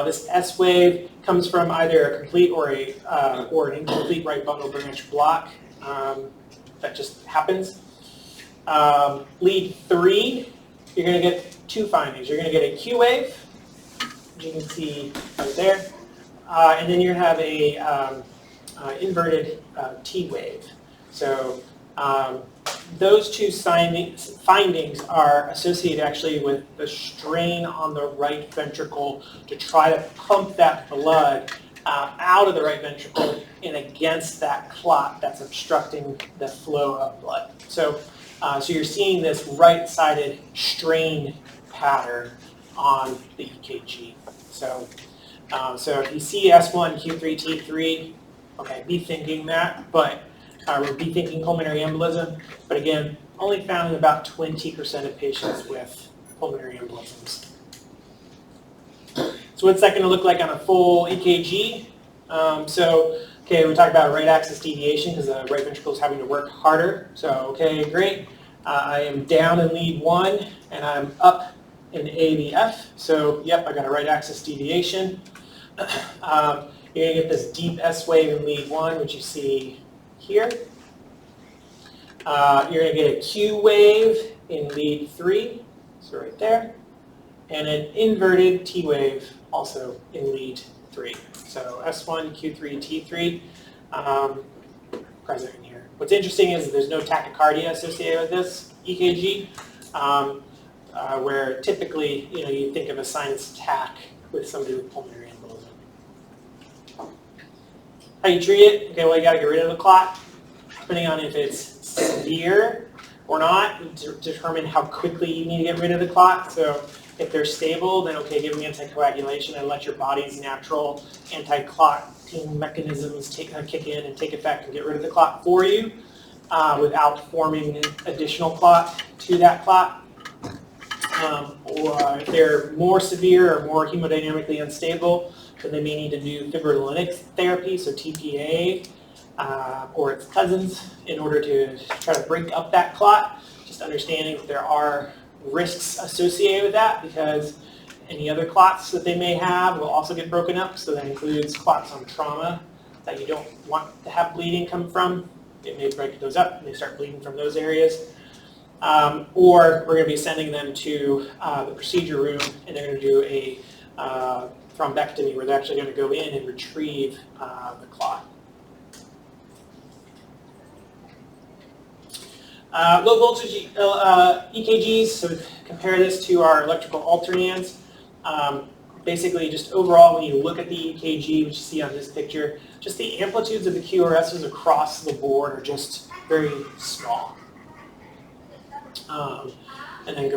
This S wave comes from either a complete or an incomplete right bundle branch block. That just happens. Lead 3, you're going to get 2 findings. You're going to get a Q wave, which you can see right there, and then you're going to have a inverted T wave. So those 2 findings are associated actually with the strain on the right ventricle to try to pump that blood out of the right ventricle and against that clot that's obstructing the flow of blood. So you're seeing this right-sided strain pattern on the EKG. So if you see S1Q3T3, okay, be thinking that, but or be thinking pulmonary embolism, but again, only found in about 20% of patients with pulmonary embolisms. So what's that going to look like on a full EKG? Okay, we talked about right axis deviation because the right ventricle is having to work harder. So, okay, great. I am down in lead 1 and I'm up in ABF. So, yep, I got a right axis deviation. You're going to get this deep S wave in lead 1, which you see here. You're going to get a Q wave in lead 3, so right there, and an inverted T wave also in lead 3. So S1, Q3, T3 present in here. What's interesting is that there's no tachycardia associated with this EKG, where typically you think of a sinus tach with somebody with pulmonary embolism. How you treat it? Okay, well, you got to get rid of the clot. Depending on if it's severe or not, to determine how quickly you need to get rid of the clot. So if they're stable, then okay, give them anticoagulation and let your body's natural anti-clotting mechanisms kick in and take effect and get rid of the clot for you without forming an additional clot to that clot. Or if they're more severe or more hemodynamically unstable, then they may need to do fibrinolytic therapy, so TPA, or its cousins, in order to try to break up that clot. Just understanding that there are risks associated with that because any other clots that they may have will also get broken up. So that includes clots on trauma that you don't want to have bleeding come from. It may break those up and they start bleeding from those areas. Or we're going to be sending them to the procedure room and they're going to do a thrombectomy where they're actually going to go in and retrieve the clot. Low voltage EKGs, so compare this to our electrical alternans. Basically, just overall, when you look at the EKG, which you see on this picture, just the amplitudes of the QRSs across the board are just very small. And then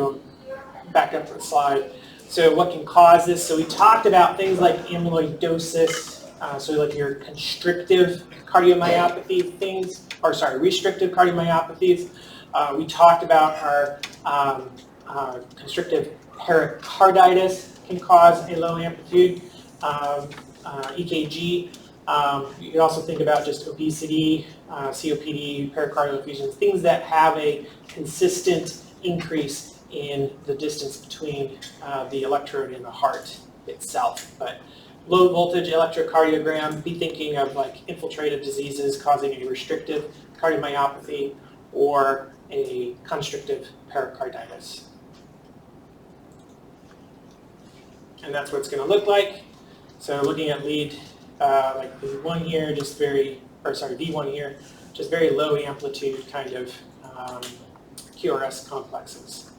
back up the slide. So what can cause this? So we talked about things like amyloidosis, so like your constrictive cardiomyopathy things, or sorry, restrictive cardiomyopathies. We talked about our constrictive pericarditis can cause a low amplitude EKG. You can also think about just obesity, COPD, pericardial effusions, things that have a consistent increase in the distance between the electrode and the heart itself. But low voltage electrocardiogram, be thinking of like infiltrative diseases causing a restrictive cardiomyopathy or a constrictive pericarditis. And that's what it's going to look like. So looking at lead, like V1 here, just very, or sorry, V1 here, just very low amplitude kind of QRS complexes.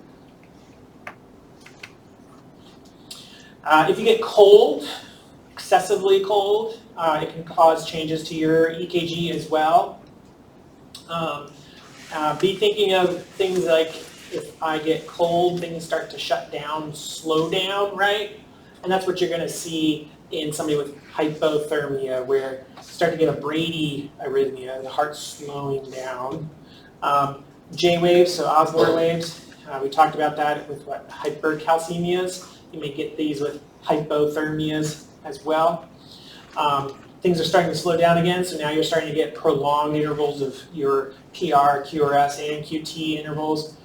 If you get cold, excessively cold, it can cause changes to your EKG as well. Be thinking of things like if I get cold, things start to shut down, slow down, right? And that's what you're going to see in somebody with hypothermia, where you start to get a Brady arrhythmia, the heart's slowing down. J waves, so Osborne waves, we talked about that with what, hypercalcemias. You may get these with hypothermias as well. Things are starting to slow down again, so now you're starting to get prolonged intervals of your PR, QRS, and QT intervals.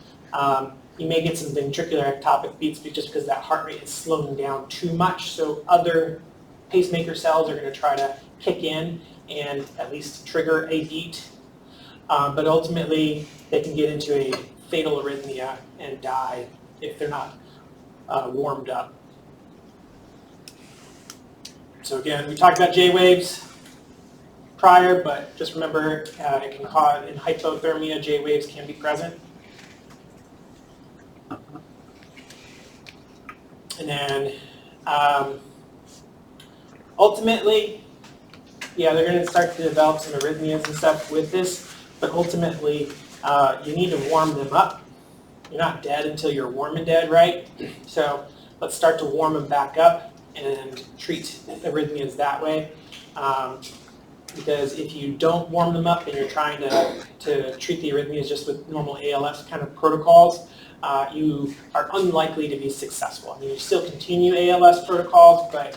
You may get some ventricular ectopic beats just because that heart rate is slowing down too much, so other pacemaker cells are going to try to kick in and at least trigger a beat. But ultimately, they can get into a fatal arrhythmia and die if they're not warmed up. So again, we talked about J waves prior, but just remember it can cause, in hypothermia, J waves can be present. And then ultimately, yeah, they're going to start to develop some arrhythmias and stuff with this, but ultimately you need to warm them up. You're not dead until you're warm and dead, right? So let's start to warm them back up and treat arrhythmias that way. Because if you don't warm them up and you're trying to treat the arrhythmias just with normal ALS kind of protocols, you are unlikely to be successful. I mean, you still continue ALS protocols, but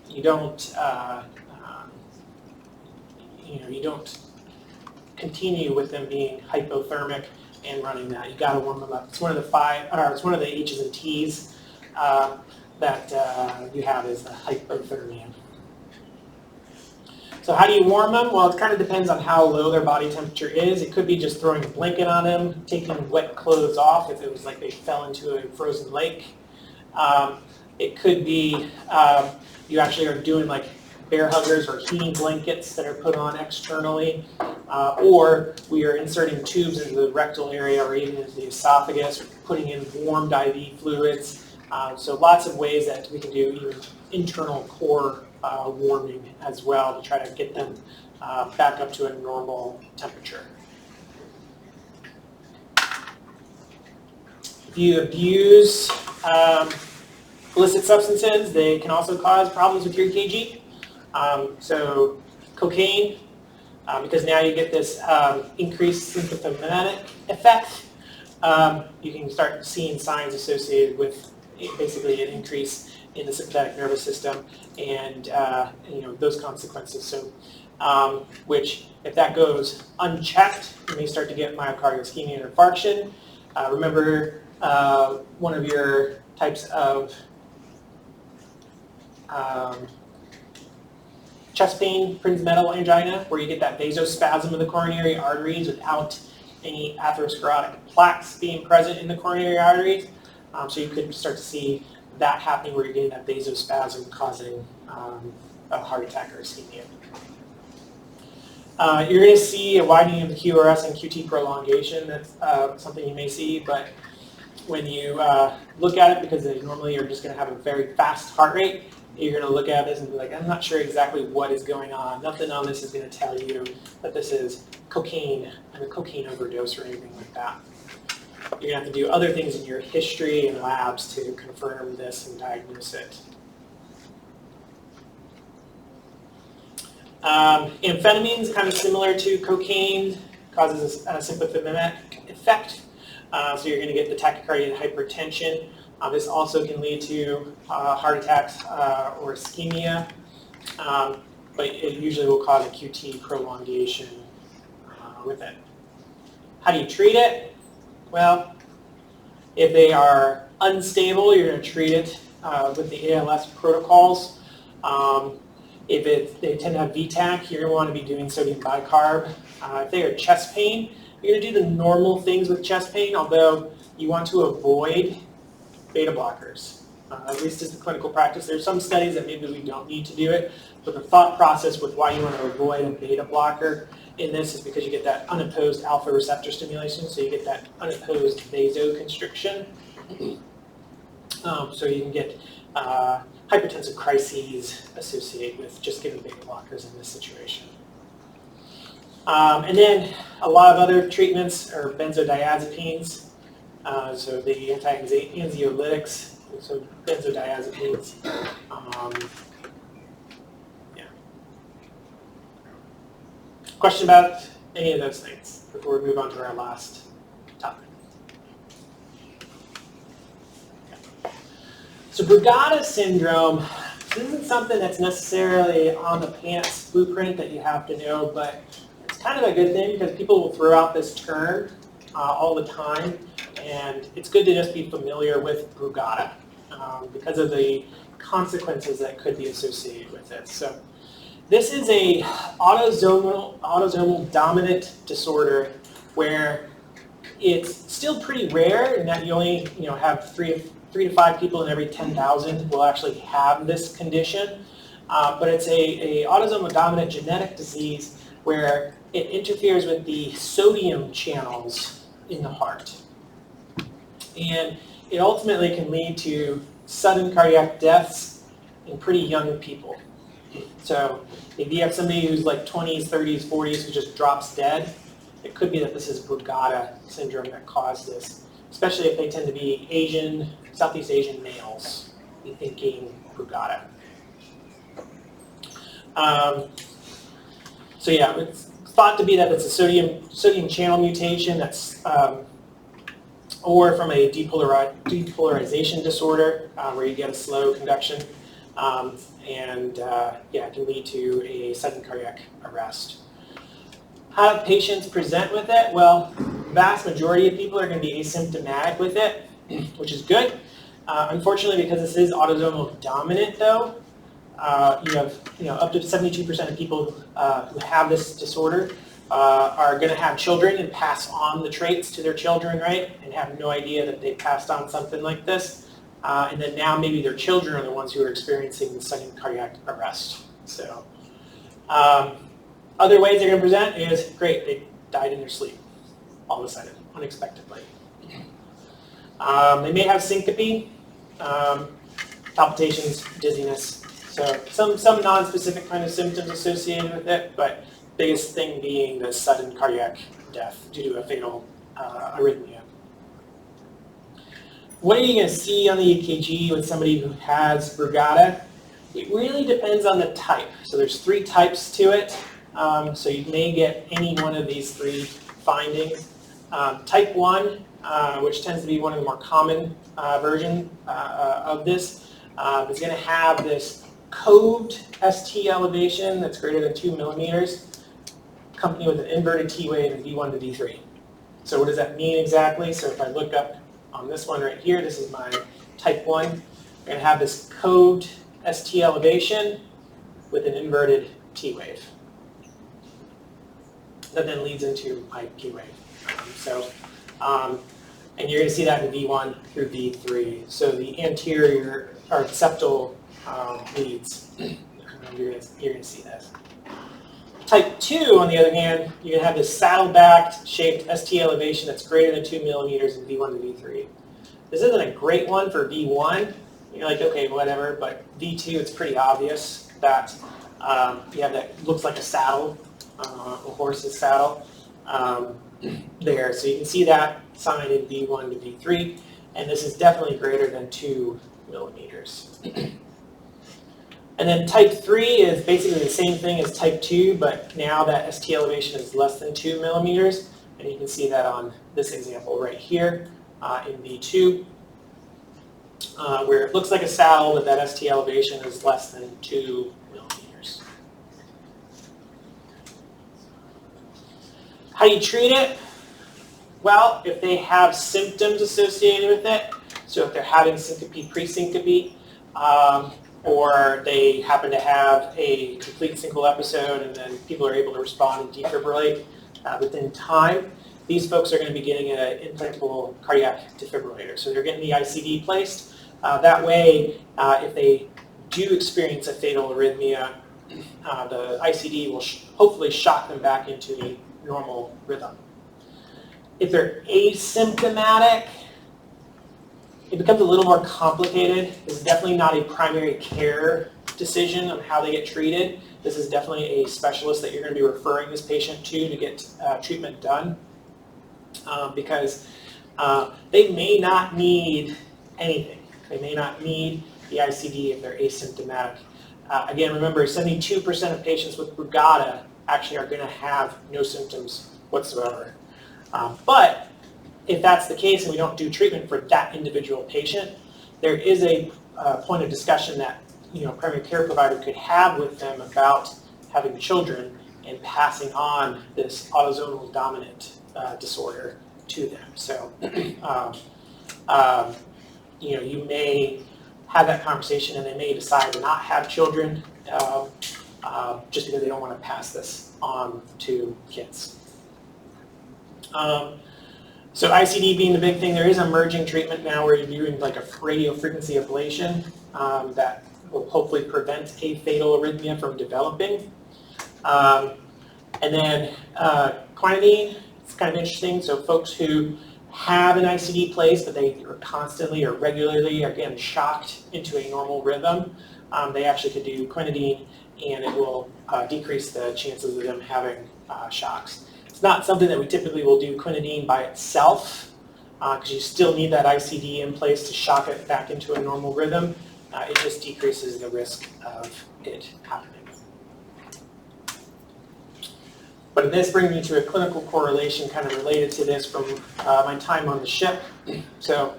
you don't, you don't continue with them being hypothermic and running that. You got to warm them up. It's one of the it's one of the H's and T's that you have is the hypothermia. So how do you warm them? Well, it kind of depends on how low their body temperature is. It could be just throwing a blanket on them, taking wet clothes off if it was like they fell into a frozen lake. It could be you actually are doing like bear huggers or heating blankets that are put on externally, or we are inserting tubes into the rectal area or even into the esophagus, putting in warmed IV fluids. So lots of ways that we can do even internal core warming as well to try to get them back up to a normal temperature. If you abuse illicit substances, they can also cause problems with your EKG. So cocaine, because now you get this increased symptomatic effect, you can start seeing signs associated with basically an increase in the sympathetic nervous system and those consequences. So, which if that goes unchecked, you may start to get myocardial ischemia and infarction. Remember, one of your types of chest pain, Prince metal angina, where you get that vasospasm of the coronary arteries without any atherosclerotic plaques being present in the coronary arteries. So you could start to see that happening where you're getting that vasospasm causing a heart attack or ischemia. You're going to see a widening of the QRS and QT prolongation. That's something you may see, but when you look at it, because they normally are just going to have a very fast heart rate, you're going to look at this and be like, I'm not sure exactly what is going on. Nothing on this is going to tell you that this is cocaine and a cocaine overdose or anything like that. you're going to have to do other things in your history and labs to confirm this and diagnose it. Amphetamines, kind of similar to cocaine, causes a sympathomimetic effect. So you're going to get the tachycardia and hypertension. This also can lead to heart attacks or ischemia, but it usually will cause a QT prolongation with it. How do you treat it? Well, if they are unstable, you're going to treat it with the ALS protocols. If they tend to have VTAC, you're going to want to be doing sodium bicarb. If they are chest pain, you're going to do the normal things with chest pain, although you want to avoid beta blockers. At least as the clinical practice. There's some studies that maybe we don't need to do it, but the thought process with why you want to avoid a beta blocker in this is because you get that unopposed alpha receptor stimulation, so you get that unopposed vasoconstriction. So you can get hypertensive crises associated with just giving beta blockers in this situation. And then a lot of other treatments are benzodiazepines, so the anxiolytics, so benzodiazepines. Yeah. Question about any of those things before we move on to our last topic? Okay. So Brugada syndrome, this isn't something that's necessarily on the PANTS blueprint that you have to know, but it's kind of a good thing because people will throw out this term all the time, and it's good to just be familiar with Brugada because of the consequences that could be associated with it. So this is a autosomal dominant disorder where it's still pretty rare in that you only have 3 to 5 people in every 10,000 will actually have this condition, but it's a autosomal dominant genetic disease where it interferes with the sodium channels in the heart. And it ultimately can lead to sudden cardiac deaths in pretty young people. So if you have somebody who's like 20s, 30s, 40s who just drops dead, it could be that this is Brugada syndrome that caused this, especially if they tend to be Asian, Southeast Asian males, be thinking Brugada. So yeah, it's thought to be that it's a sodium channel mutation that's or from a depolarization disorder where you get a slow conduction, and yeah, it can lead to a sudden cardiac arrest. How do patients present with it? Well, the vast majority of people are going to be asymptomatic with it, which is good. Unfortunately, because this is autosomal dominant, though, you have up to 72% of people who have this disorder are going to have children and pass on the traits to their children, right? And have no idea that they passed on something like this. And then now maybe their children are the ones who are experiencing the sudden cardiac arrest. So other ways they're going to present is, great, they died in their sleep all of a sudden, unexpectedly. They may have syncope, palpitations, dizziness. So some non-specific kind of symptoms associated with it, but biggest thing being the sudden cardiac death due to a fatal arrhythmia. What are you going to see on the EKG with somebody who has Brugada? It really depends on the type. So there's 3 types to it. So you may get any one of these 3 findings. Type 1, which tends to be one of the more common version of this, is going to have this coved ST elevation that's greater than 2 millimeters, accompanied with an inverted T wave in V1 to V3. So what does that mean exactly? So if I look up on this one right here, this is my type 1. I'm going to have this coved ST elevation with an inverted T wave. That then leads into my P wave. And you're going to see that in V1 through V3. So the anterior or septal leads, you're going to see this. Type 2, on the other hand, you're going to have this saddle-backed shaped ST elevation that's greater than 2 millimeters in V1 to V3. This isn't a great one for V1. You're like, okay, whatever, but V2, it's pretty obvious that you have that looks like a saddle, a horse's saddle. there. So you can see that sign in V1 to V3, and this is definitely greater than 2 millimeters. And then type 3 is basically the same thing as type 2, but now that ST elevation is less than 2 millimeters, and you can see that on this example right here in V2, where it looks like a saddle, but that ST elevation is less than 2 millimeters. How do you treat it? Well, if they have symptoms associated with it, so if they're having syncope, pre-syncope, or they happen to have a complete single episode and then people are able to respond and defibrillate within time, these folks are going to be getting an implantable cardiac defibrillator. So they're getting the ICD placed. That way, if they do experience a fatal arrhythmia, the ICD will hopefully shock them back into the normal rhythm. If they're asymptomatic, it becomes a little more complicated. This is definitely not a primary care decision on how they get treated. This is definitely a specialist that you're going to be referring this patient to get treatment done, because they may not need anything. They may not need the ICD if they're asymptomatic. Again, remember, 72% of patients with Brugada actually are going to have no symptoms whatsoever. But if that's the case and we don't do treatment for that individual patient, there is a point of discussion that primary care provider could have with them about having children and passing on this autosomal dominant disorder to them. So you may have that conversation and they may decide to not have children just because they don't want to pass this on to kids. So ICD being the big thing, there is emerging treatment now where you're doing like a radio frequency ablation that will hopefully prevent a fatal arrhythmia from developing. And then quinidine, it's kind of interesting. So folks who have an ICD placed, but they are constantly or regularly are getting shocked into a normal rhythm, they actually could do quinidine and it will decrease the chances of them having shocks. It's not something that we typically will do quinidine by itself, because you still need that ICD in place to shock it back into a normal rhythm. It just decreases the risk of it happening. But this brings me to a clinical correlation kind of related to this from my time on the ship. So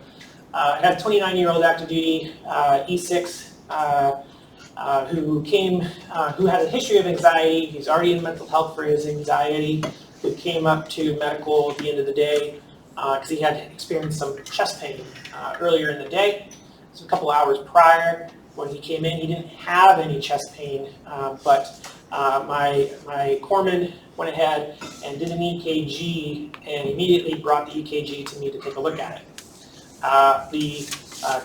I had a 29-year-old active duty E6 who had a history of anxiety. He's already in mental health for his anxiety. Who came up to medical at the end of the day because he had experienced some chest pain earlier in the day. So a couple hours prior, when he came in, he didn't have any chest pain, but my corpsman went ahead and did an EKG and immediately brought the EKG to me to take a look at it. The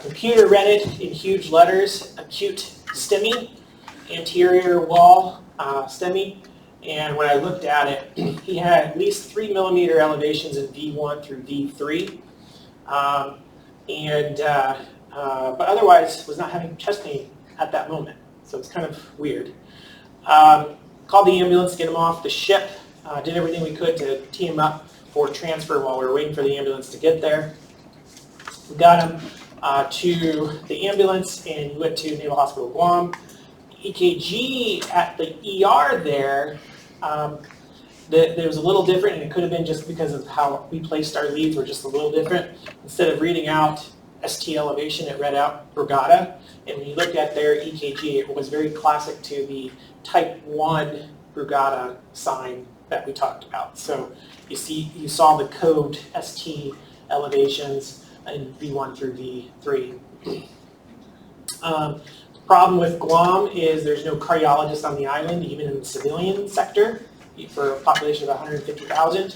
computer read it in huge letters, acute STEMI, anterior wall STEMI. And when I looked at it, he had at least 3 millimeter elevations in V1 through V3, but otherwise was not having chest pain at that moment. So it's kind of weird. Called the ambulance to get him off the ship, did everything we could to tee him up for transfer while we were waiting for the ambulance to get there. We got him to the ambulance and we went to Naval Hospital Guam. EKG at the ER there, there was a little different, and it could have been just because of how we placed our leads were just a little different. Instead of reading out ST elevation, it read out Brugada, and when you looked at their EKG, it was very classic to the type 1 Brugada sign that we talked about. So you saw the code ST elevations in V1 through V3. Problem with Guam is there's no cardiologist on the island, even in the civilian sector, for a population of 150,000.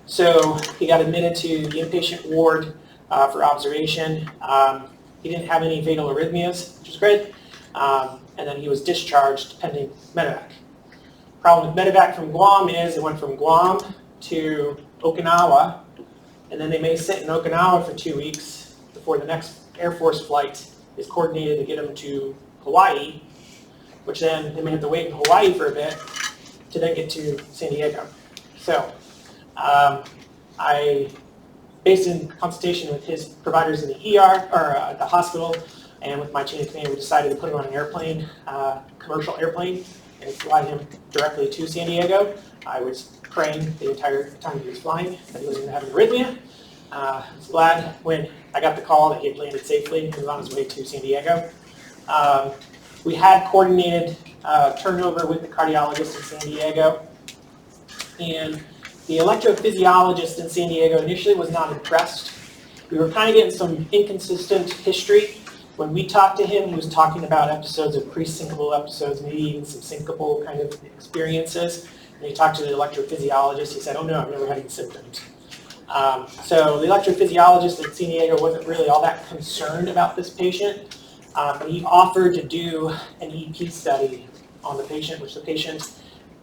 So he got admitted to the inpatient ward for observation. He didn't have any fatal arrhythmias, which is great. And then he was discharged pending medevac. Problem with medevac from Guam is it went from Guam to Okinawa, and then they may sit in Okinawa for 2 weeks before the next Air Force flight is coordinated to get them to Hawaii, which then they may have to wait in Hawaii for a bit to then get to San Diego. So I, based in consultation with his providers in the ER, or the hospital, and with my chain of command, we decided to put him on an airplane, commercial airplane, and fly him directly to San Diego. I was praying the entire time he was flying that he was going to have an arrhythmia. I was glad when I got the call that he had landed safely and was on his way to San Diego. We had coordinated turnover with the cardiologist in San Diego, and the electrophysiologist in San Diego initially was not impressed. We were kind of getting some inconsistent history. When we talked to him, he was talking about episodes of pre-syncopal episodes, maybe even some syncopal kind of experiences. And he talked to the electrophysiologist. He said, oh no, I've never had any symptoms. So the electrophysiologist in San Diego wasn't really all that concerned about this patient, but he offered to do an EP study on the patient, which the patient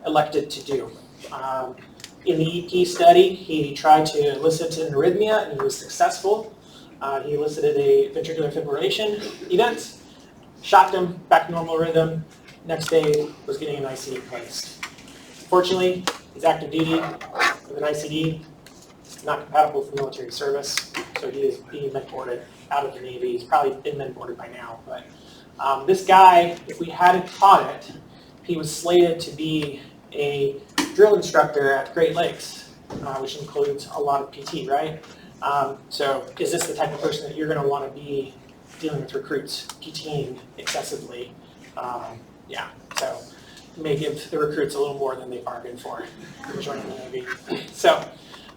elected to do. In the EP study, he tried to elicit an arrhythmia, and he was successful. He elicited a ventricular fibrillation event, shocked him back to normal rhythm. Next day, was getting an ICD placed. Fortunately, he's active duty with an ICD. It's not compatible for military service, so he is being med-boarded out of the Navy. He's probably been med-boarded by now, but this guy, if we hadn't caught it, he was slated to be a drill instructor at Great Lakes, which includes a lot of PT, right? So is this the type of person that you're going to want to be dealing with recruits, PTing excessively? Yeah, so it may give the recruits a little more than they bargained for joining the Navy. So,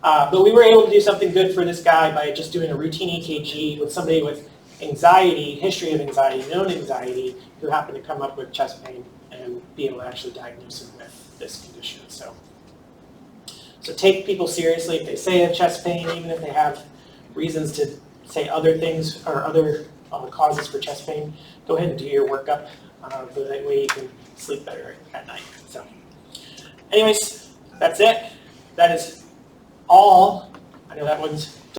but we were able to do something good for this guy by just doing a routine EKG with somebody with anxiety, history of anxiety, known anxiety, who happened to come up with chest pain and be able to actually diagnose him with this condition. So take people seriously if they say they have chest pain, even if they have reasons to say other things or other causes for chest pain. Go ahead and do your workup, so that way you can sleep better at night. So, anyways, that's it. That is all. I know that one's